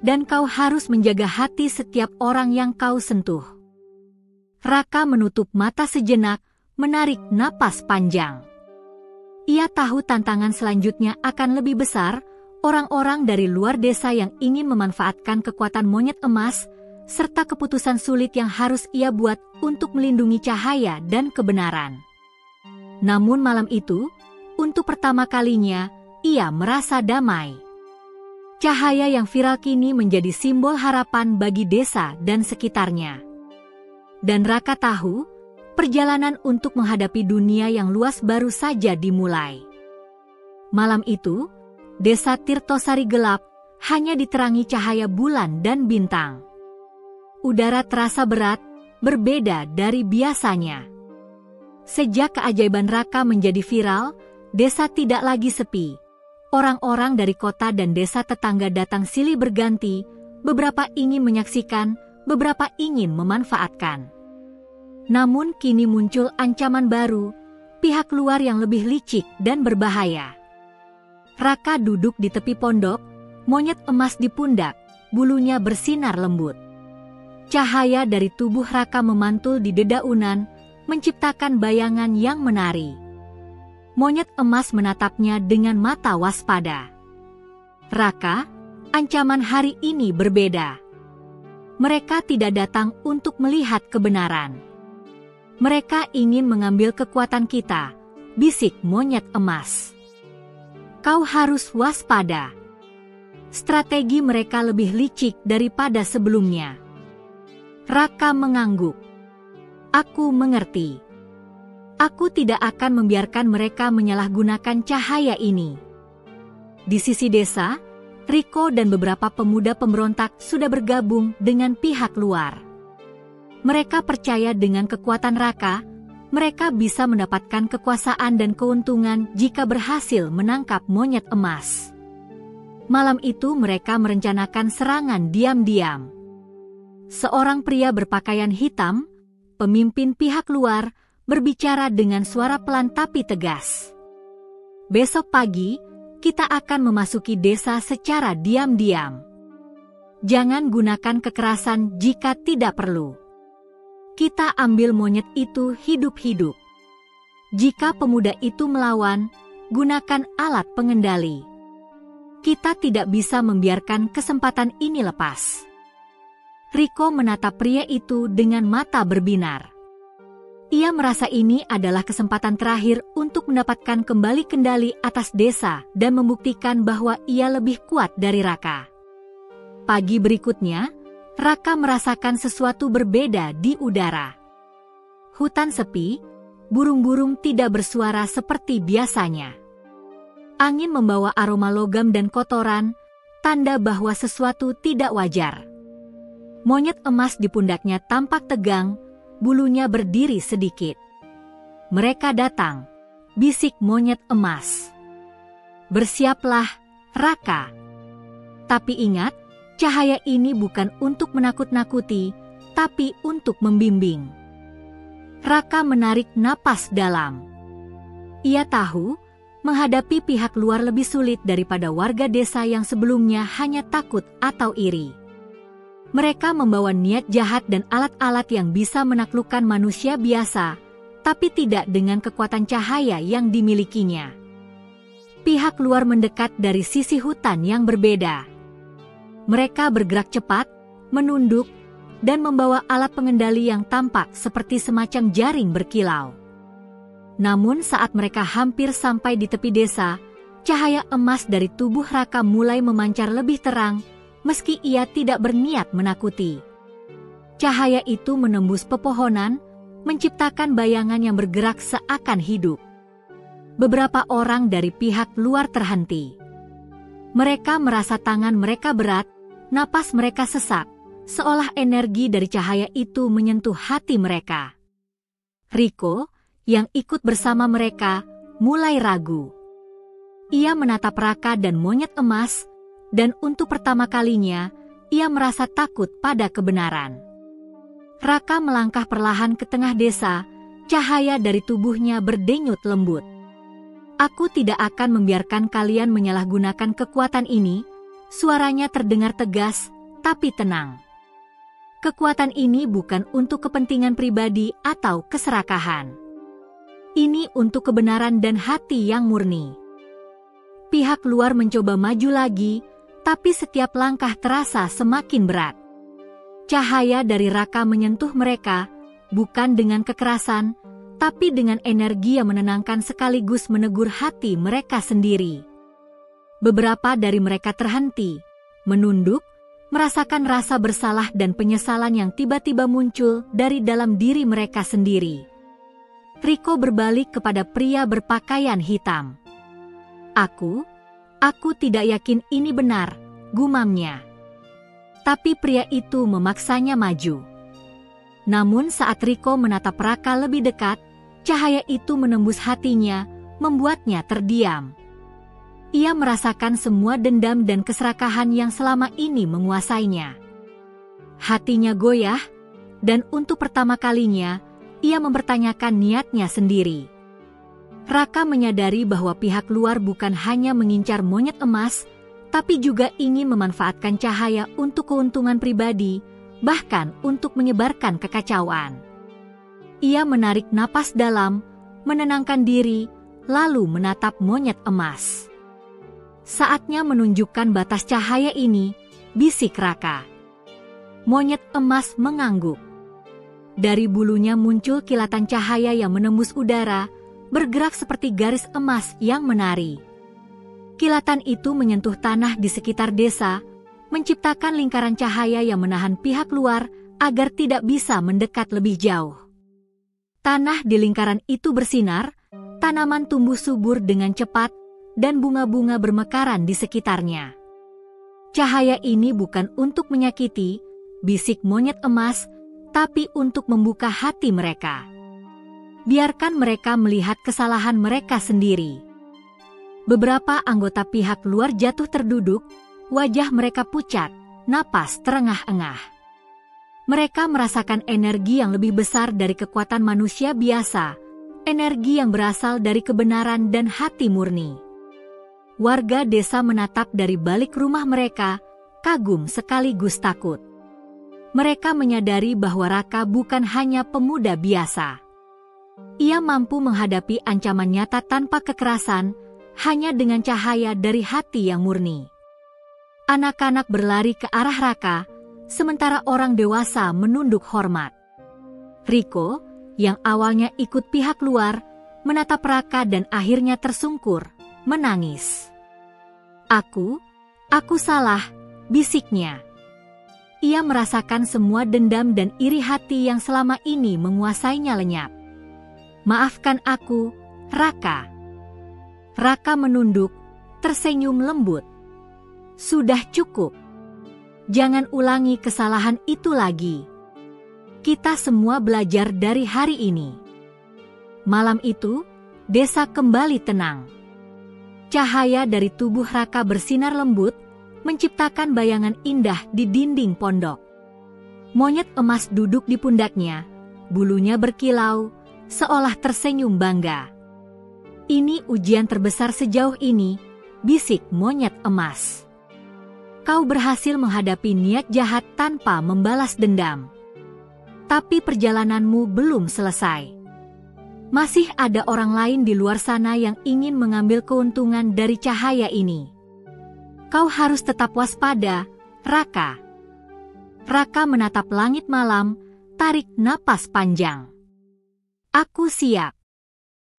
Dan kau harus menjaga hati setiap orang yang kau sentuh. Raka menutup mata sejenak, menarik napas panjang. Ia tahu tantangan selanjutnya akan lebih besar, orang-orang dari luar desa yang ingin memanfaatkan kekuatan monyet emas, serta keputusan sulit yang harus ia buat untuk melindungi cahaya dan kebenaran. Namun malam itu, untuk pertama kalinya, ia merasa damai. Cahaya yang viral kini menjadi simbol harapan bagi desa dan sekitarnya. Dan Raka tahu, perjalanan untuk menghadapi dunia yang luas baru saja dimulai. Malam itu, desa Tirtosari gelap, hanya diterangi cahaya bulan dan bintang. Udara terasa berat, berbeda dari biasanya. Sejak keajaiban Raka menjadi viral, desa tidak lagi sepi. Orang-orang dari kota dan desa tetangga datang silih berganti, beberapa ingin menyaksikan, beberapa ingin memanfaatkan. Namun kini muncul ancaman baru, pihak luar yang lebih licik dan berbahaya. Raka duduk di tepi pondok, monyet emas di pundak, bulunya bersinar lembut. Cahaya dari tubuh Raka memantul di dedaunan, menciptakan bayangan yang menari. Monyet emas menatapnya dengan mata waspada. Raka, ancaman hari ini berbeda. Mereka tidak datang untuk melihat kebenaran. Mereka ingin mengambil kekuatan kita, bisik monyet emas. Kau harus waspada. Strategi mereka lebih licik daripada sebelumnya. Raka mengangguk. Aku mengerti. Aku tidak akan membiarkan mereka menyalahgunakan cahaya ini. Di sisi desa, Riko dan beberapa pemuda pemberontak sudah bergabung dengan pihak luar. Mereka percaya dengan kekuatan Raka, mereka bisa mendapatkan kekuasaan dan keuntungan jika berhasil menangkap monyet emas. Malam itu mereka merencanakan serangan diam-diam. Seorang pria berpakaian hitam, pemimpin pihak luar, berbicara dengan suara pelan tapi tegas. Besok pagi, kita akan memasuki desa secara diam-diam. Jangan gunakan kekerasan jika tidak perlu. Kita ambil monyet itu hidup-hidup. Jika pemuda itu melawan, gunakan alat pengendali. Kita tidak bisa membiarkan kesempatan ini lepas. Rico menatap pria itu dengan mata berbinar. Ia merasa ini adalah kesempatan terakhir untuk mendapatkan kembali kendali atas desa dan membuktikan bahwa ia lebih kuat dari Raka. Pagi berikutnya, Raka merasakan sesuatu berbeda di udara. Hutan sepi, burung-burung tidak bersuara seperti biasanya. Angin membawa aroma logam dan kotoran, tanda bahwa sesuatu tidak wajar. Monyet emas di pundaknya tampak tegang, bulunya berdiri sedikit. Mereka datang, bisik monyet emas. Bersiaplah, Raka. Tapi ingat, cahaya ini bukan untuk menakut-nakuti, tapi untuk membimbing. Raka menarik napas dalam. Ia tahu, menghadapi pihak luar lebih sulit daripada warga desa yang sebelumnya hanya takut atau iri. Mereka membawa niat jahat dan alat-alat yang bisa menaklukkan manusia biasa, tapi tidak dengan kekuatan cahaya yang dimilikinya. Pihak luar mendekat dari sisi hutan yang berbeda. Mereka bergerak cepat, menunduk, dan membawa alat pengendali yang tampak seperti semacam jaring berkilau. Namun saat mereka hampir sampai di tepi desa, cahaya emas dari tubuh Raka mulai memancar lebih terang, meski ia tidak berniat menakuti. Cahaya itu menembus pepohonan, menciptakan bayangan yang bergerak seakan hidup. Beberapa orang dari pihak luar terhenti. Mereka merasa tangan mereka berat, napas mereka sesak, seolah energi dari cahaya itu menyentuh hati mereka. Rico, yang ikut bersama mereka, mulai ragu. Ia menatap Raka dan monyet emas, dan untuk pertama kalinya, ia merasa takut pada kebenaran. Raka melangkah perlahan ke tengah desa, cahaya dari tubuhnya berdenyut lembut. Aku tidak akan membiarkan kalian menyalahgunakan kekuatan ini, suaranya terdengar tegas, tapi tenang. Kekuatan ini bukan untuk kepentingan pribadi atau keserakahan. Ini untuk kebenaran dan hati yang murni. Pihak luar mencoba maju lagi, tapi setiap langkah terasa semakin berat. Cahaya dari Raka menyentuh mereka, bukan dengan kekerasan, tapi dengan energi yang menenangkan sekaligus menegur hati mereka sendiri. Beberapa dari mereka terhenti, menunduk, merasakan rasa bersalah dan penyesalan yang tiba-tiba muncul dari dalam diri mereka sendiri. Rico berbalik kepada pria berpakaian hitam. Aku tidak yakin ini benar, gumamnya. Tapi pria itu memaksanya maju. Namun saat Rico menatap Raka lebih dekat, cahaya itu menembus hatinya, membuatnya terdiam. Ia merasakan semua dendam dan keserakahan yang selama ini menguasainya. Hatinya goyah, dan untuk pertama kalinya, ia mempertanyakan niatnya sendiri. Raka menyadari bahwa pihak luar bukan hanya mengincar monyet emas, tapi juga ingin memanfaatkan cahaya untuk keuntungan pribadi, bahkan untuk menyebarkan kekacauan. Ia menarik napas dalam, menenangkan diri, lalu menatap monyet emas. Saatnya menunjukkan batas cahaya ini, bisik Raka. Monyet emas mengangguk. Dari bulunya muncul kilatan cahaya yang menembus udara, bergerak seperti garis emas yang menari. Kilatan itu menyentuh tanah di sekitar desa, menciptakan lingkaran cahaya yang menahan pihak luar agar tidak bisa mendekat lebih jauh. Tanah di lingkaran itu bersinar, tanaman tumbuh subur dengan cepat, dan bunga-bunga bermekaran di sekitarnya. Cahaya ini bukan untuk menyakiti, bisik monyet emas, tapi untuk membuka hati mereka. Biarkan mereka melihat kesalahan mereka sendiri. Beberapa anggota pihak luar jatuh terduduk, wajah mereka pucat, napas terengah-engah. Mereka merasakan energi yang lebih besar dari kekuatan manusia biasa, energi yang berasal dari kebenaran dan hati murni. Warga desa menatap dari balik rumah mereka, kagum sekaligus takut. Mereka menyadari bahwa Raka bukan hanya pemuda biasa. Ia mampu menghadapi ancaman nyata tanpa kekerasan, hanya dengan cahaya dari hati yang murni. Anak-anak berlari ke arah Raka, sementara orang dewasa menunduk hormat. Riko, yang awalnya ikut pihak luar, menatap Raka dan akhirnya tersungkur, menangis. Aku salah, bisiknya. Ia merasakan semua dendam dan iri hati yang selama ini menguasainya lenyap. Maafkan aku, Raka. Raka menunduk, tersenyum lembut. Sudah cukup. Jangan ulangi kesalahan itu lagi. Kita semua belajar dari hari ini. Malam itu, desa kembali tenang. Cahaya dari tubuh Raka bersinar lembut, menciptakan bayangan indah di dinding pondok. Monyet emas duduk di pundaknya, bulunya berkilau, seolah tersenyum bangga. Ini ujian terbesar sejauh ini, bisik monyet emas. Kau berhasil menghadapi niat jahat tanpa membalas dendam. Tapi perjalananmu belum selesai. Masih ada orang lain di luar sana yang ingin mengambil keuntungan dari cahaya ini. Kau harus tetap waspada, Raka. Raka menatap langit malam, tarik napas panjang. Aku siap.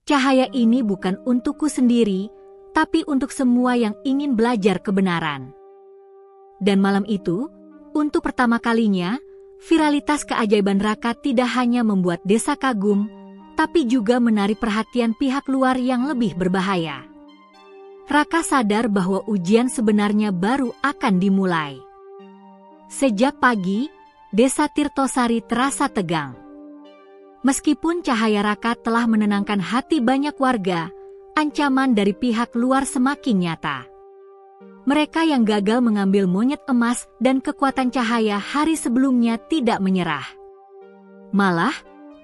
Cahaya ini bukan untukku sendiri, tapi untuk semua yang ingin belajar kebenaran. Dan malam itu, untuk pertama kalinya, viralitas keajaiban Raka tidak hanya membuat desa kagum, tapi juga menarik perhatian pihak luar yang lebih berbahaya. Raka sadar bahwa ujian sebenarnya baru akan dimulai. Sejak pagi, desa Tirtosari terasa tegang. Meskipun cahaya Raka telah menenangkan hati banyak warga, ancaman dari pihak luar semakin nyata. Mereka yang gagal mengambil monyet emas dan kekuatan cahaya hari sebelumnya tidak menyerah. Malah,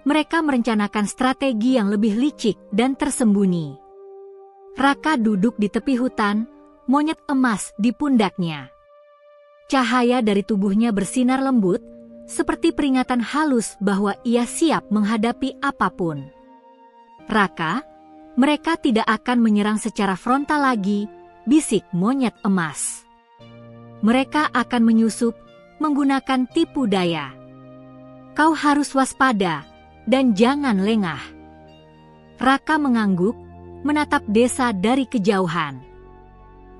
mereka merencanakan strategi yang lebih licik dan tersembunyi. Raka duduk di tepi hutan, monyet emas di pundaknya. Cahaya dari tubuhnya bersinar lembut, seperti peringatan halus bahwa ia siap menghadapi apapun. Raka, mereka tidak akan menyerang secara frontal lagi, bisik monyet emas. Mereka akan menyusup, menggunakan tipu daya. Kau harus waspada, dan jangan lengah. Raka mengangguk, menatap desa dari kejauhan.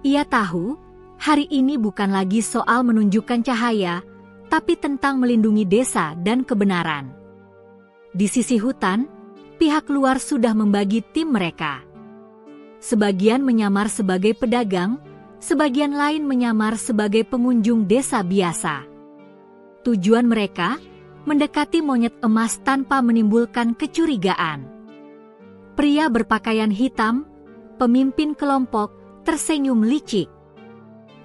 Ia tahu, hari ini bukan lagi soal menunjukkan cahaya, tapi tentang melindungi desa dan kebenaran. Di sisi hutan, pihak luar sudah membagi tim mereka. Sebagian menyamar sebagai pedagang, sebagian lain menyamar sebagai pengunjung desa biasa. Tujuan mereka, mendekati monyet emas tanpa menimbulkan kecurigaan. Pria berpakaian hitam, pemimpin kelompok, tersenyum licik.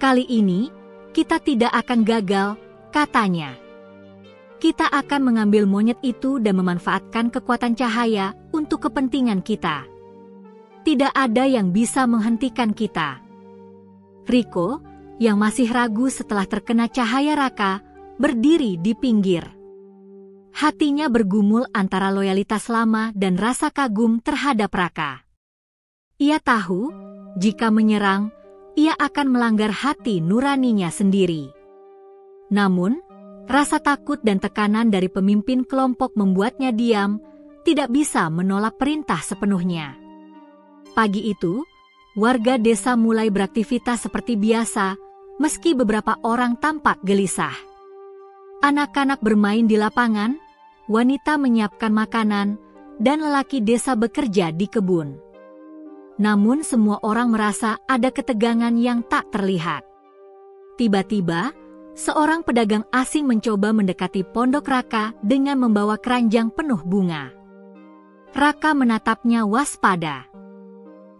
Kali ini, kita tidak akan gagal, katanya. Kita akan mengambil monyet itu dan memanfaatkan kekuatan cahaya untuk kepentingan kita. Tidak ada yang bisa menghentikan kita. Riko, yang masih ragu setelah terkena cahaya Raka, berdiri di pinggir. Hatinya bergumul antara loyalitas lama dan rasa kagum terhadap Raka. Ia tahu, jika menyerang, ia akan melanggar hati nuraninya sendiri. Namun, rasa takut dan tekanan dari pemimpin kelompok membuatnya diam, tidak bisa menolak perintah sepenuhnya. Pagi itu, warga desa mulai beraktivitas seperti biasa, meski beberapa orang tampak gelisah. Anak-anak bermain di lapangan, wanita menyiapkan makanan, dan lelaki desa bekerja di kebun. Namun semua orang merasa ada ketegangan yang tak terlihat. Tiba-tiba, seorang pedagang asing mencoba mendekati pondok Raka dengan membawa keranjang penuh bunga. Raka menatapnya waspada.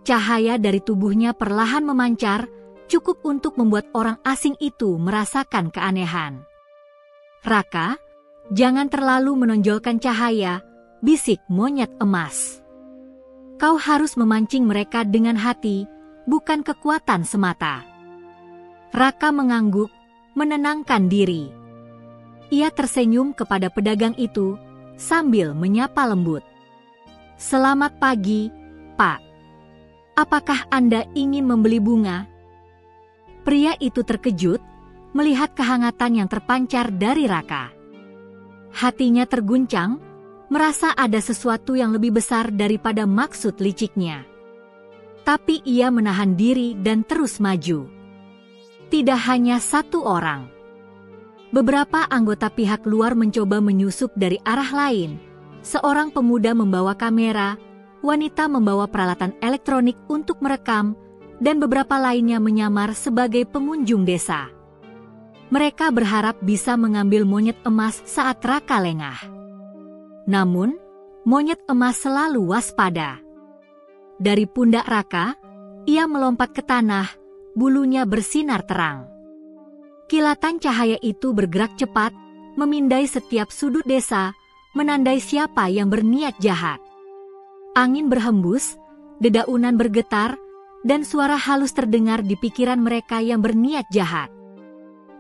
Cahaya dari tubuhnya perlahan memancar, cukup untuk membuat orang asing itu merasakan keanehan. "Raka, jangan terlalu menonjolkan cahaya," bisik monyet emas. "Kau harus memancing mereka dengan hati, bukan kekuatan semata." Raka mengangguk, menenangkan diri. Ia tersenyum kepada pedagang itu, sambil menyapa lembut. "Selamat pagi, Pak. Apakah Anda ingin membeli bunga?" Pria itu terkejut, melihat kehangatan yang terpancar dari Raka. Hatinya terguncang, merasa ada sesuatu yang lebih besar daripada maksud liciknya. Tapi ia menahan diri dan terus maju. Tidak hanya satu orang. Beberapa anggota pihak luar mencoba menyusup dari arah lain. Seorang pemuda membawa kamera, wanita membawa peralatan elektronik untuk merekam, dan beberapa lainnya menyamar sebagai pengunjung desa. Mereka berharap bisa mengambil monyet emas saat Raka lengah. Namun, monyet emas selalu waspada. Dari pundak Raka, ia melompat ke tanah, bulunya bersinar terang. Kilatan cahaya itu bergerak cepat, memindai setiap sudut desa, menandai siapa yang berniat jahat. Angin berhembus, dedaunan bergetar, dan suara halus terdengar di pikiran mereka yang berniat jahat.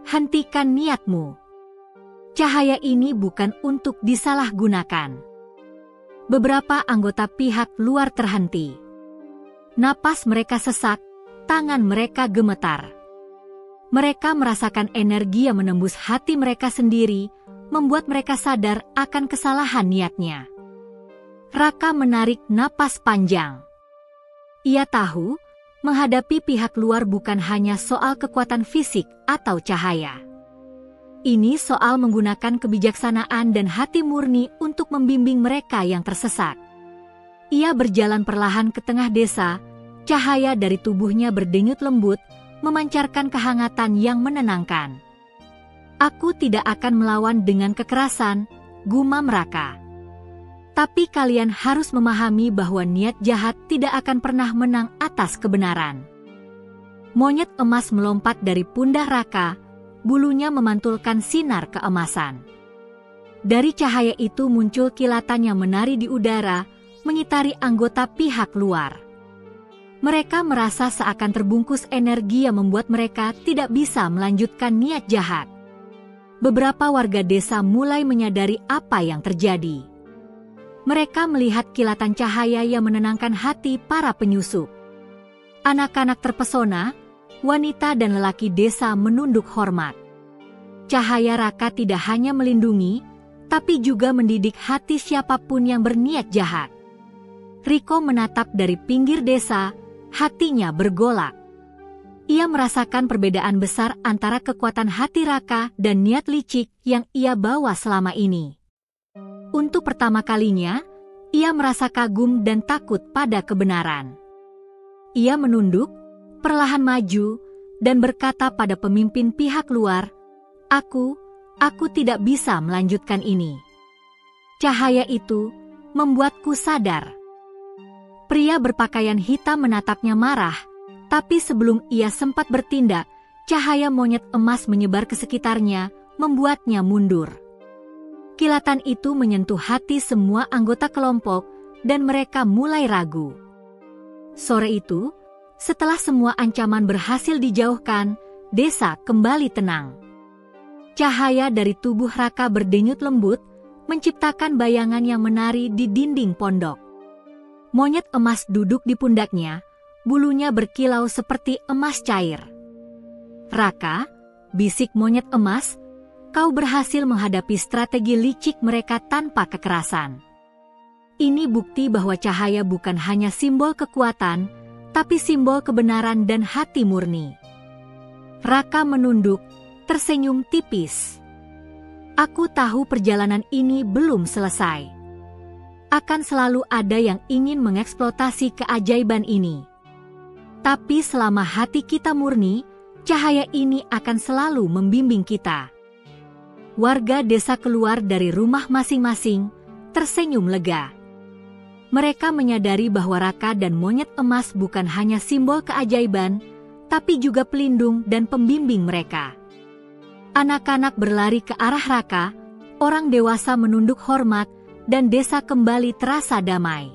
"Hentikan niatmu. Cahaya ini bukan untuk disalahgunakan." Beberapa anggota pihak luar terhenti. Napas mereka sesak, tangan mereka gemetar. Mereka merasakan energi yang menembus hati mereka sendiri, membuat mereka sadar akan kesalahan niatnya. Raka menarik napas panjang. Ia tahu, menghadapi pihak luar bukan hanya soal kekuatan fisik atau cahaya. Ini soal menggunakan kebijaksanaan dan hati murni untuk membimbing mereka yang tersesat. Ia berjalan perlahan ke tengah desa, cahaya dari tubuhnya berdenyut lembut, memancarkan kehangatan yang menenangkan. "Aku tidak akan melawan dengan kekerasan," gumam Raka. "Tapi kalian harus memahami bahwa niat jahat tidak akan pernah menang atas kebenaran." Monyet emas melompat dari pundak Raka, bulunya memantulkan sinar keemasan. Dari cahaya itu muncul kilatan yang menari di udara, menyitari anggota pihak luar. Mereka merasa seakan terbungkus energi yang membuat mereka tidak bisa melanjutkan niat jahat. Beberapa warga desa mulai menyadari apa yang terjadi. Mereka melihat kilatan cahaya yang menenangkan hati para penyusup. Anak-anak terpesona, wanita dan lelaki desa menunduk hormat. Cahaya Raka tidak hanya melindungi, tapi juga mendidik hati siapapun yang berniat jahat. Riko menatap dari pinggir desa, hatinya bergolak. Ia merasakan perbedaan besar antara kekuatan hati Raka dan niat licik yang ia bawa selama ini. Untuk pertama kalinya, ia merasa kagum dan takut pada kebenaran. Ia menunduk, perlahan maju, dan berkata pada pemimpin pihak luar, Aku tidak bisa melanjutkan ini." Cahaya itu membuatku sadar. Pria berpakaian hitam menatapnya marah, tapi sebelum ia sempat bertindak, cahaya monyet emas menyebar ke sekitarnya, membuatnya mundur. Kilatan itu menyentuh hati semua anggota kelompok, dan mereka mulai ragu. Sore itu, setelah semua ancaman berhasil dijauhkan, desa kembali tenang. Cahaya dari tubuh Raka berdenyut lembut, menciptakan bayangan yang menari di dinding pondok. Monyet emas duduk di pundaknya, bulunya berkilau seperti emas cair. "Raka," bisik monyet emas, "kau berhasil menghadapi strategi licik mereka tanpa kekerasan. Ini bukti bahwa cahaya bukan hanya simbol kekuatan, tapi simbol kebenaran dan hati murni." Raka menunduk, tersenyum tipis. "Aku tahu perjalanan ini belum selesai. Akan selalu ada yang ingin mengeksploitasi keajaiban ini. Tapi selama hati kita murni, cahaya ini akan selalu membimbing kita." Warga desa keluar dari rumah masing-masing, tersenyum lega. Mereka menyadari bahwa Raka dan monyet emas bukan hanya simbol keajaiban, tapi juga pelindung dan pembimbing mereka. Anak-anak berlari ke arah Raka, orang dewasa menunduk hormat, dan desa kembali terasa damai.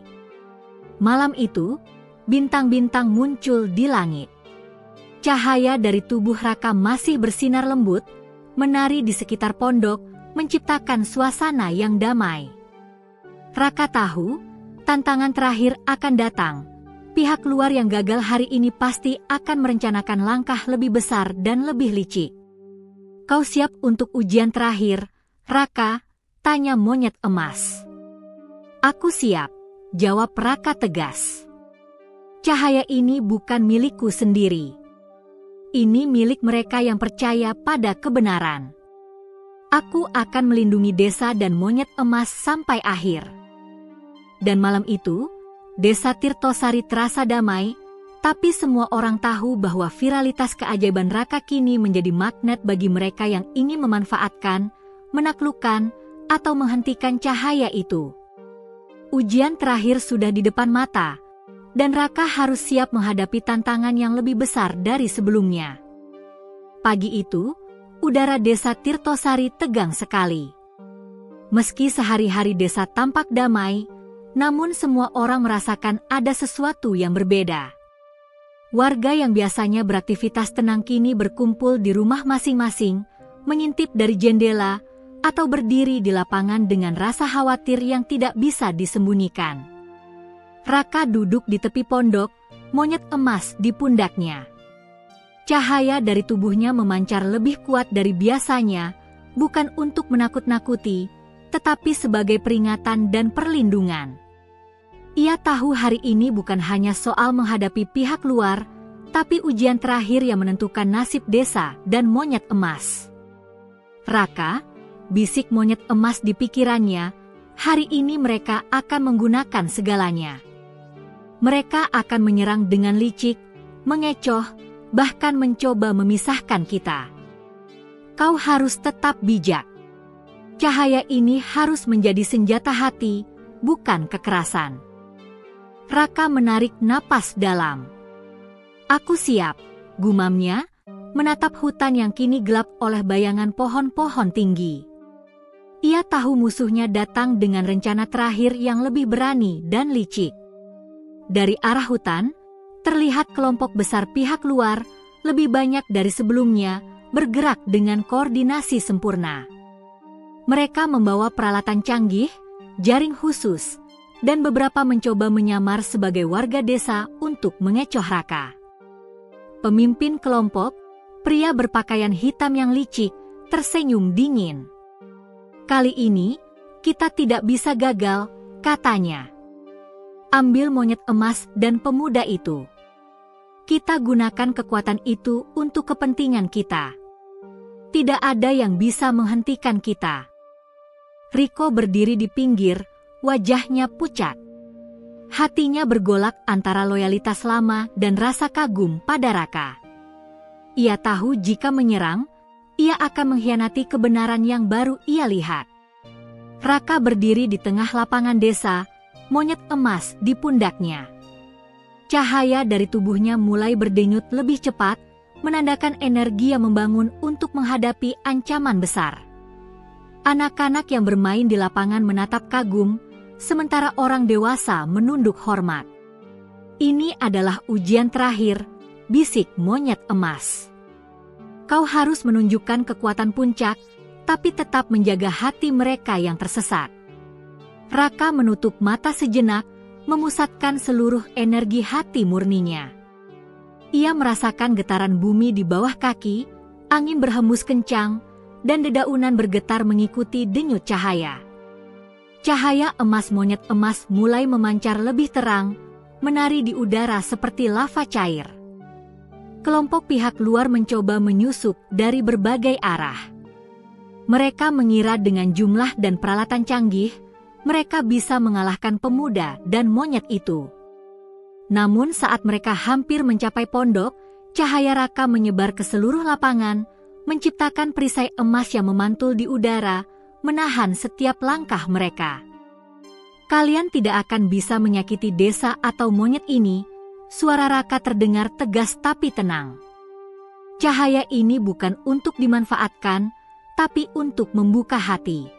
Malam itu, bintang-bintang muncul di langit. Cahaya dari tubuh Raka masih bersinar lembut, menari di sekitar pondok, menciptakan suasana yang damai. Raka tahu, tantangan terakhir akan datang. Pihak luar yang gagal hari ini pasti akan merencanakan langkah lebih besar dan lebih licik. "Kau siap untuk ujian terakhir, Raka?" tanya monyet emas. "Aku siap," jawab Raka tegas. "Cahaya ini bukan milikku sendiri. Ini milik mereka yang percaya pada kebenaran. Aku akan melindungi desa dan monyet emas sampai akhir." Dan malam itu, desa Tirtosari terasa damai, tapi semua orang tahu bahwa viralitas keajaiban Raka kini menjadi magnet bagi mereka yang ingin memanfaatkan, menaklukkan, atau menghentikan cahaya itu. Ujian terakhir sudah di depan mata, dan Raka harus siap menghadapi tantangan yang lebih besar dari sebelumnya. Pagi itu, udara desa Tirtosari tegang sekali. Meski sehari-hari desa tampak damai, namun semua orang merasakan ada sesuatu yang berbeda. Warga yang biasanya beraktivitas tenang kini berkumpul di rumah masing-masing, mengintip dari jendela, atau berdiri di lapangan dengan rasa khawatir yang tidak bisa disembunyikan. Raka duduk di tepi pondok, monyet emas di pundaknya. Cahaya dari tubuhnya memancar lebih kuat dari biasanya, bukan untuk menakut-nakuti, tetapi sebagai peringatan dan perlindungan. Ia tahu hari ini bukan hanya soal menghadapi pihak luar, tapi ujian terakhir yang menentukan nasib desa dan monyet emas. "Raka," bisik monyet emas di pikirannya, "hari ini mereka akan menggunakan segalanya. Mereka akan menyerang dengan licik, mengecoh, bahkan mencoba memisahkan kita. Kau harus tetap bijak. Cahaya ini harus menjadi senjata hati, bukan kekerasan." Raka menarik napas dalam. "Aku siap," gumamnya, menatap hutan yang kini gelap oleh bayangan pohon-pohon tinggi. Ia tahu musuhnya datang dengan rencana terakhir yang lebih berani dan licik. Dari arah hutan, terlihat kelompok besar pihak luar, lebih banyak dari sebelumnya, bergerak dengan koordinasi sempurna. Mereka membawa peralatan canggih, jaring khusus, dan beberapa mencoba menyamar sebagai warga desa untuk mengecoh Raka. Pemimpin kelompok, pria berpakaian hitam yang licik, tersenyum dingin. "Kali ini, kita tidak bisa gagal," katanya. "Ambil monyet emas dan pemuda itu. Kita gunakan kekuatan itu untuk kepentingan kita. Tidak ada yang bisa menghentikan kita." Riko berdiri di pinggir, wajahnya pucat. Hatinya bergolak antara loyalitas lama dan rasa kagum pada Raka. Ia tahu jika menyerang, ia akan mengkhianati kebenaran yang baru ia lihat. Raka berdiri di tengah lapangan desa, monyet emas di pundaknya. Cahaya dari tubuhnya mulai berdenyut lebih cepat, menandakan energi yang membangun untuk menghadapi ancaman besar. Anak-anak yang bermain di lapangan menatap kagum, sementara orang dewasa menunduk hormat. "Ini adalah ujian terakhir," bisik monyet emas. "Kau harus menunjukkan kekuatan puncak, tapi tetap menjaga hati mereka yang tersesat." Raka menutup mata sejenak, memusatkan seluruh energi hati murninya. Ia merasakan getaran bumi di bawah kaki, angin berhembus kencang, dan dedaunan bergetar mengikuti denyut cahaya. Cahaya emas monyet emas mulai memancar lebih terang, menari di udara seperti lava cair. Kelompok pihak luar mencoba menyusup dari berbagai arah. Mereka mengira dengan jumlah dan peralatan canggih, mereka bisa mengalahkan pemuda dan monyet itu. Namun saat mereka hampir mencapai pondok, cahaya Raka menyebar ke seluruh lapangan, menciptakan perisai emas yang memantul di udara, menahan setiap langkah mereka. Kalian tidak akan bisa menyakiti desa atau monyet ini. Suara Raka terdengar tegas tapi tenang. Cahaya ini bukan untuk dimanfaatkan, tapi untuk membuka hati.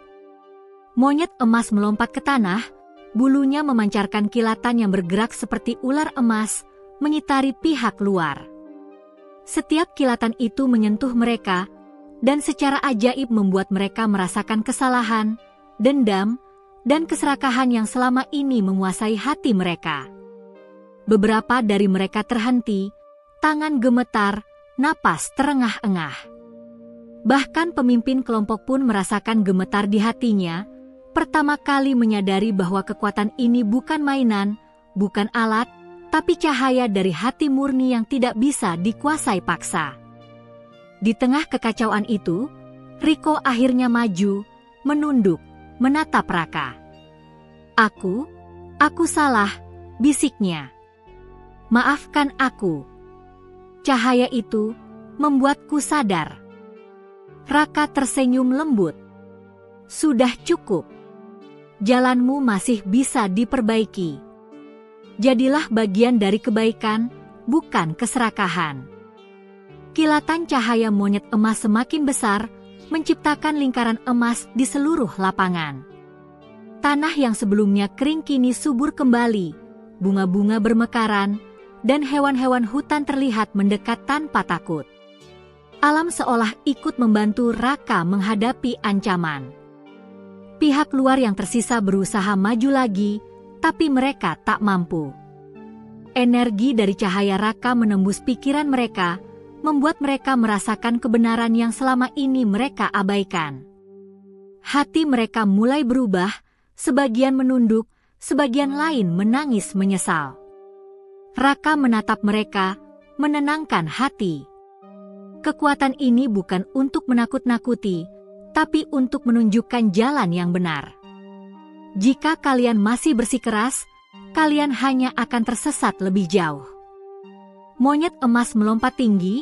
Monyet emas melompat ke tanah, bulunya memancarkan kilatan yang bergerak seperti ular emas, mengitari pihak luar. Setiap kilatan itu menyentuh mereka, dan secara ajaib membuat mereka merasakan kesalahan, dendam, dan keserakahan yang selama ini menguasai hati mereka. Beberapa dari mereka terhenti, tangan gemetar, napas terengah-engah. Bahkan pemimpin kelompok pun merasakan gemetar di hatinya, pertama kali menyadari bahwa kekuatan ini bukan mainan, bukan alat, tapi cahaya dari hati murni yang tidak bisa dikuasai paksa. Di tengah kekacauan itu, Riko akhirnya maju, menunduk, menatap Raka. Aku salah, bisiknya. Maafkan aku. Cahaya itu membuatku sadar. Raka tersenyum lembut. Sudah cukup. Jalanmu masih bisa diperbaiki. Jadilah bagian dari kebaikan, bukan keserakahan. Kilatan cahaya monyet emas semakin besar, menciptakan lingkaran emas di seluruh lapangan. Tanah yang sebelumnya kering kini subur kembali, bunga-bunga bermekaran, dan hewan-hewan hutan terlihat mendekat tanpa takut. Alam seolah ikut membantu Raka menghadapi ancaman. Pihak luar yang tersisa berusaha maju lagi, tapi mereka tak mampu. Energi dari cahaya Raka menembus pikiran mereka, membuat mereka merasakan kebenaran yang selama ini mereka abaikan. Hati mereka mulai berubah, sebagian menunduk, sebagian lain menangis menyesal. Raka menatap mereka, menenangkan hati. Kekuatan ini bukan untuk menakut-nakuti, tapi untuk menunjukkan jalan yang benar. Jika kalian masih bersikeras, kalian hanya akan tersesat lebih jauh. Monyet emas melompat tinggi,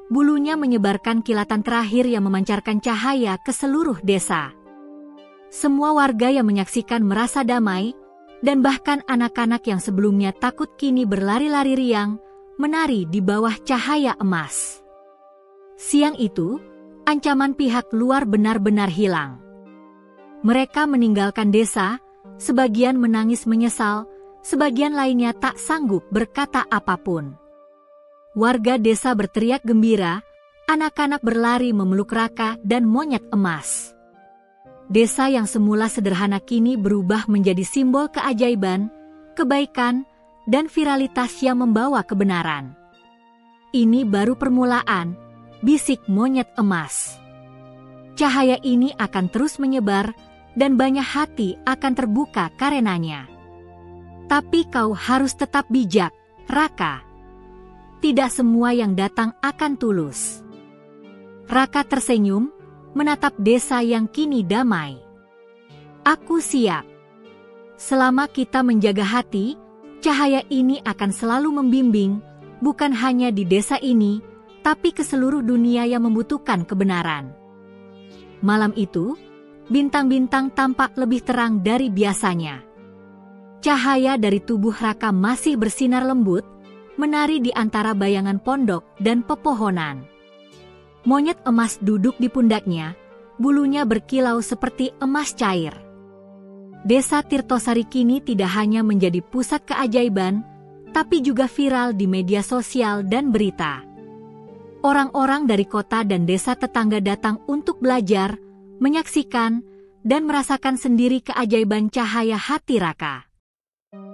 bulunya menyebarkan kilatan terakhir yang memancarkan cahaya ke seluruh desa. Semua warga yang menyaksikan merasa damai, dan bahkan anak-anak yang sebelumnya takut kini berlari-lari riang, menari di bawah cahaya emas. Siang itu, ancaman pihak luar benar-benar hilang. Mereka meninggalkan desa, sebagian menangis menyesal, sebagian lainnya tak sanggup berkata apapun. Warga desa berteriak gembira, anak-anak berlari memeluk Raka dan monyet emas. Desa yang semula sederhana kini berubah menjadi simbol keajaiban, kebaikan, dan viralitas yang membawa kebenaran. Ini baru permulaan, bisik monyet emas. Cahaya ini akan terus menyebar, dan banyak hati akan terbuka karenanya. Tapi kau harus tetap bijak, Raka. Tidak semua yang datang akan tulus. Raka tersenyum, menatap desa yang kini damai. Aku siap. Selama kita menjaga hati, cahaya ini akan selalu membimbing, bukan hanya di desa ini, tapi ke seluruh dunia yang membutuhkan kebenaran. Malam itu, bintang-bintang tampak lebih terang dari biasanya. Cahaya dari tubuh Raka masih bersinar lembut, menari di antara bayangan pondok dan pepohonan. Monyet emas duduk di pundaknya, bulunya berkilau seperti emas cair. Desa Tirtosari kini tidak hanya menjadi pusat keajaiban, tapi juga viral di media sosial dan berita. Orang-orang dari kota dan desa tetangga datang untuk belajar, menyaksikan, dan merasakan sendiri keajaiban cahaya hati Raka.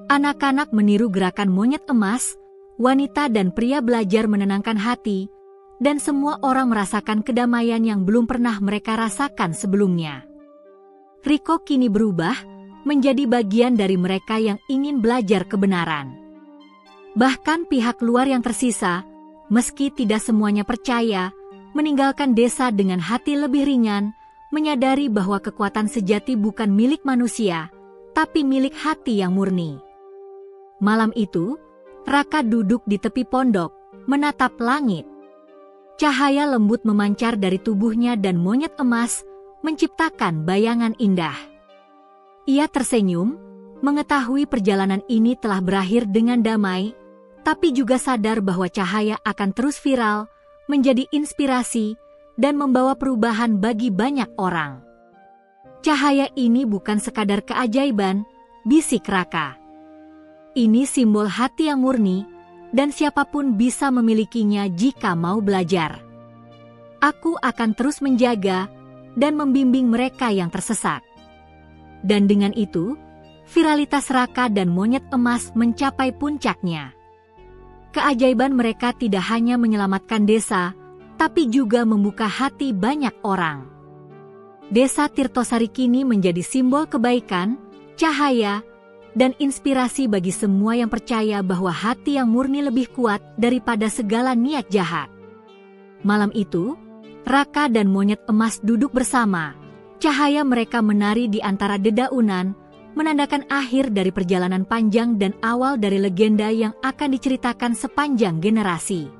Anak-anak meniru gerakan monyet emas, wanita dan pria belajar menenangkan hati, dan semua orang merasakan kedamaian yang belum pernah mereka rasakan sebelumnya. Riko kini berubah, menjadi bagian dari mereka yang ingin belajar kebenaran. Bahkan pihak luar yang tersisa, meski tidak semuanya percaya, meninggalkan desa dengan hati lebih ringan, menyadari bahwa kekuatan sejati bukan milik manusia, tapi milik hati yang murni. Malam itu, Raka duduk di tepi pondok, menatap langit. Cahaya lembut memancar dari tubuhnya dan monyet emas, menciptakan bayangan indah. Ia tersenyum, Mengetahui perjalanan ini telah berakhir dengan damai, tapi juga sadar bahwa Cahaya akan terus viral, menjadi inspirasi, dan membawa perubahan bagi banyak orang. Cahaya ini bukan sekadar keajaiban, bisik Raka. Ini simbol hati yang murni, dan siapapun bisa memilikinya jika mau belajar. Aku akan terus menjaga dan membimbing mereka yang tersesat. Dan dengan itu, viralitas Raka dan Monyet Emas mencapai puncaknya. Keajaiban mereka tidak hanya menyelamatkan desa, tapi juga membuka hati banyak orang. Desa Tirtosari kini menjadi simbol kebaikan, cahaya, dan inspirasi bagi semua yang percaya bahwa hati yang murni lebih kuat daripada segala niat jahat. Malam itu, Raka dan Monyet Emas duduk bersama. Cahaya mereka menari di antara dedaunan, menandakan akhir dari perjalanan panjang dan awal dari legenda yang akan diceritakan sepanjang generasi.